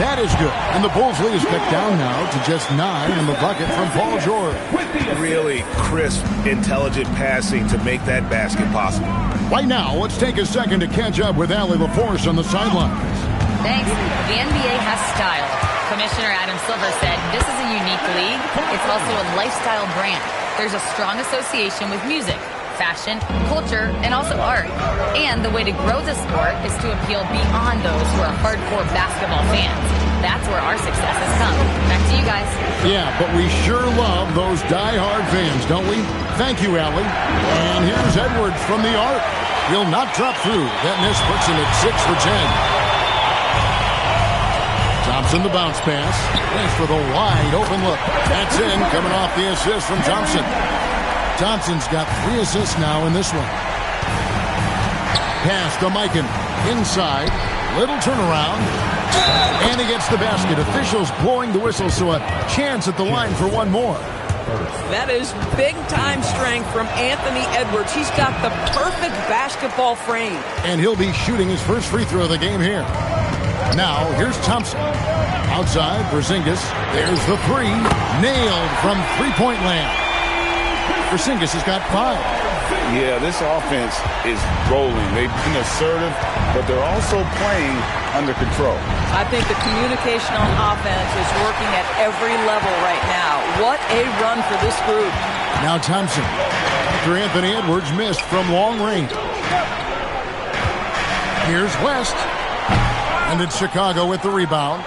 That is good. And the Bulls lead is cut down now to just 9 in the bucket from Paul George. Really crisp, intelligent passing to make that basket possible. Right now, let's take a second to catch up with Allie LaForce on the sidelines. Thanks. The NBA has style. Commissioner Adam Silver said this is a unique league. It's also a lifestyle brand. There's a strong association with music, fashion, culture, and also art. And the way to grow the sport is to appeal beyond those who are hardcore basketball fans. That's where our success has come. Back to you guys. Yeah, but we sure love those die-hard fans, don't we? Thank you, Allie. And here's Edwards from the arc. He'll not drop through. That miss puts him at 6 for 10. Thompson the bounce pass. Thanks for the wide open look. That's in, coming off the assist from Thompson. Thompson's got 3 assists now in this one. Pass to Mikan. Inside. Little turnaround. And he gets the basket. Officials blowing the whistle, so a chance at the line for one more. That is big-time strength from Anthony Edwards. He's got the perfect basketball frame. And he'll be shooting his first free throw of the game here. Now, here's Thompson. Outside, Porzingis. There's the 3. Nailed from three-point land. Porzingis has got 5. Yeah, this offense is rolling. They've been assertive, but they're also playing under control. I think the communication on offense is working at every level right now. What a run for this group. Now Thompson. After Anthony Edwards missed from long range. Here's West. And it's Chicago with the rebound.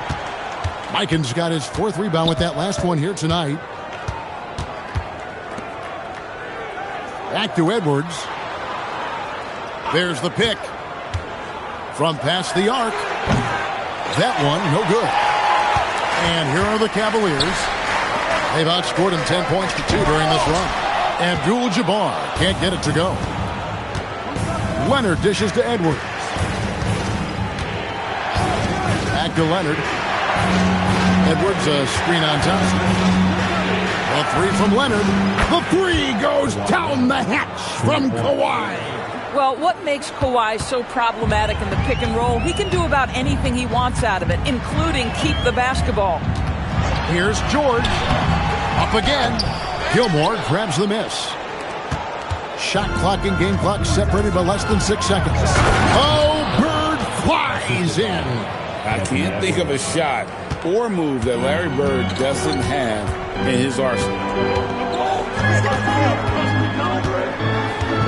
Mikan's got his 4th rebound with that last one here tonight. Back to Edwards. There's the pick. From past the arc. That one, no good. And here are the Cavaliers. They've outscored him 10 points to 2 during this run. Abdul-Jabbar can't get it to go. Leonard dishes to Edwards. Back to Leonard. Edwards, a screen on Thompson. A 3 from Leonard. The 3 goes down the hatch from Kawhi. Well, what makes Kawhi so problematic in the pick and roll? He can do about anything he wants out of it, including keep the basketball. Here's George. Up again. Gilmore grabs the miss. Shot clock and game clock separated by less than 6 seconds. Oh, Bird flies in. I can't think of a shot or move that Larry Bird doesn't have in his arsenal.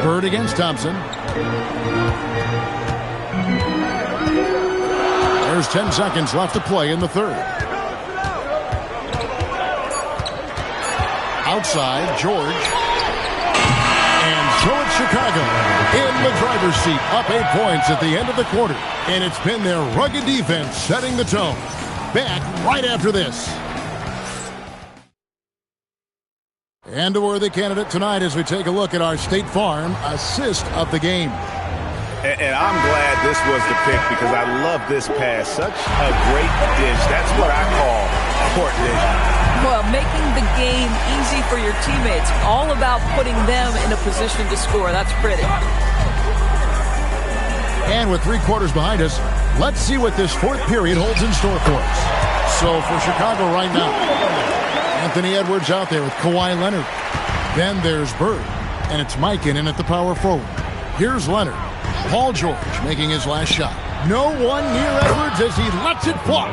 Bird against Thompson. There's 10 seconds left to play in the third. Outside, George. And so it's Chicago in the driver's seat, up 8 points at the end of the quarter. And it's been their rugged defense setting the tone. Back right after this. And a worthy candidate tonight as we take a look at our State Farm assist of the game. And I'm glad this was the pick because I love this pass. Such a great dish. That's what I call court vision. Well, making the game easy for your teammates. All about putting them in a position to score. That's pretty. And with 3 quarters behind us, let's see what this 4th period holds in store for us. So for Chicago right now, Anthony Edwards out there with Kawhi Leonard. Then there's Bird, and it's Mikan in at the power forward. Here's Leonard. Paul George making his last shot. No one near Edwards as he lets it fly.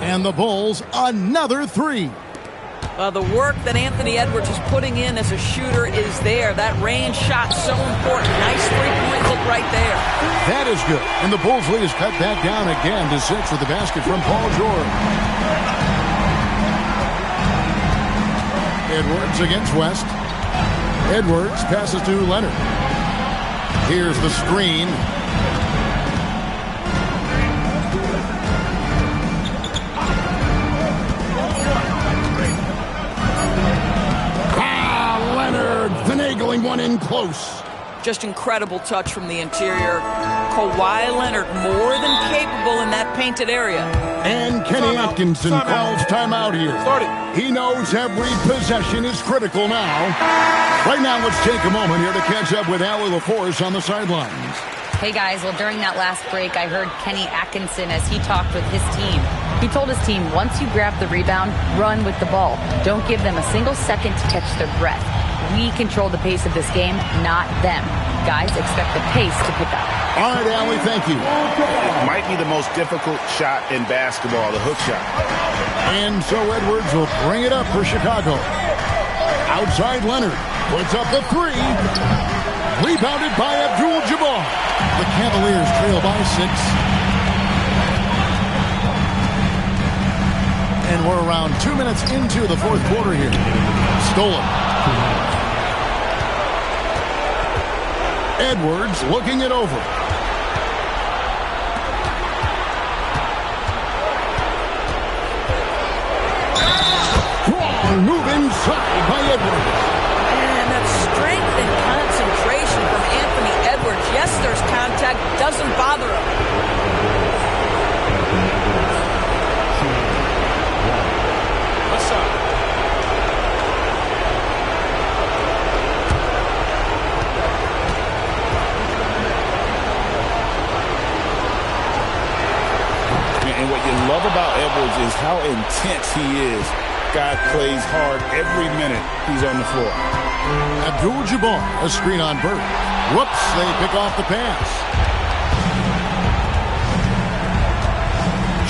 And the Bulls, another 3. The work that Anthony Edwards is putting in as a shooter is there. That range shot so important. Nice three-point look right there. That is good. And the Bulls lead is cut back down again to 6 with the basket from Paul George. Edwards against West. Edwards passes to Leonard. Here's the screen. Leonard finagling one in close. Just incredible touch from the interior. Kawhi Leonard more than capable in that painted area. And Kenny Atkinson calls timeout here. He knows every possession is critical now. Right now, let's take a moment here to catch up with Allie LaForce on the sidelines. Hey guys, well during that last break, I heard Kenny Atkinson as he talked with his team. He told his team, once you grab the rebound, run with the ball. Don't give them a single second to catch their breath. We control the pace of this game, not them. Guys, expect the pace to pick up. All right, Allie, thank you. It might be the most difficult shot in basketball, the hook shot. And so Edwards will bring it up for Chicago. Outside Leonard puts up the three. Rebounded by Abdul-Jabbar. The Cavaliers trail by 6. And we're around 2 minutes into the fourth quarter here. Stolen. Edwards looking it over. Wrong move inside by Edwards. And that strength and concentration from Anthony Edwards. Yes, there's contact. Doesn't bother him. What's up? And what you love about Edwards is how intense he is. Guy plays hard every minute he's on the floor. Abdul-Jabbar, a screen on Burke. Whoops, they pick off the pass.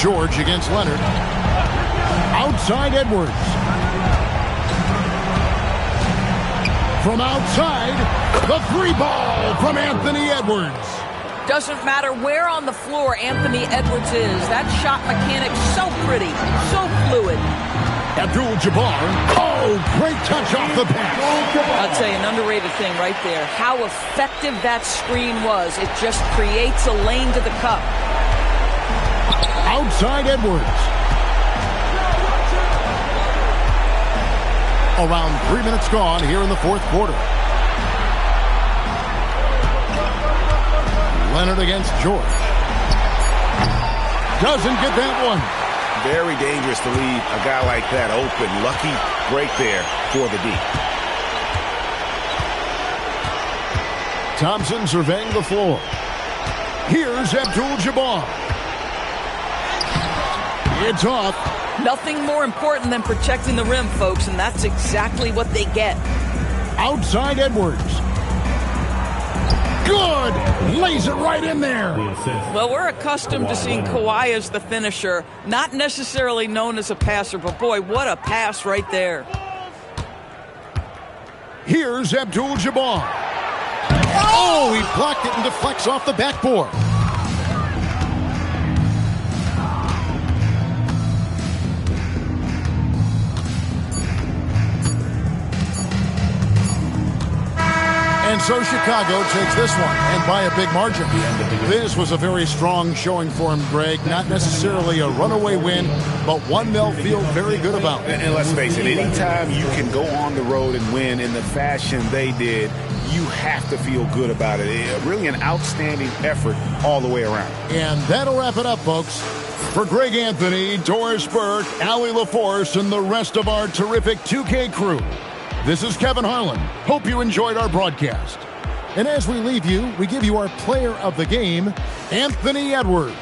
George against Leonard. Outside Edwards. From outside, the three ball from Anthony Edwards. Doesn't matter where on the floor Anthony Edwards is. That shot mechanic so pretty, so fluid. Abdul-Jabbar. Oh, great touch off the pass. I'll tell you, an underrated thing right there. How effective that screen was. It just creates a lane to the cup. Outside Edwards. Around 3 minutes gone here in the fourth quarter. Leonard against George. Doesn't get that one. Very dangerous to leave a guy like that open. Lucky break there for the D. Thompson surveying the floor. Here's Abdul-Jabbar. It's off. Nothing more important than protecting the rim, folks, and that's exactly what they get. Outside Edwards. Good! Lays it right in there. Well, we're accustomed to seeing Kawhi as the finisher, not necessarily known as a passer, but boy, what a pass right there. Here's Abdul-Jabbar. Oh, he blocked it and deflects off the backboard. And so Chicago takes this one, and by a big margin. This was a very strong showing for him, Greg. Not necessarily a runaway win, but one they'll feel very good about. And let's face it, anytime you can go on the road and win in the fashion they did, you have to feel good about it. Really an outstanding effort all the way around. And that'll wrap it up, folks. For Greg Anthony, Doris Burke, Allie LaForce, and the rest of our terrific 2K crew, this is Kevin Harlan. Hope you enjoyed our broadcast. And as we leave you, we give you our player of the game, Anthony Edwards.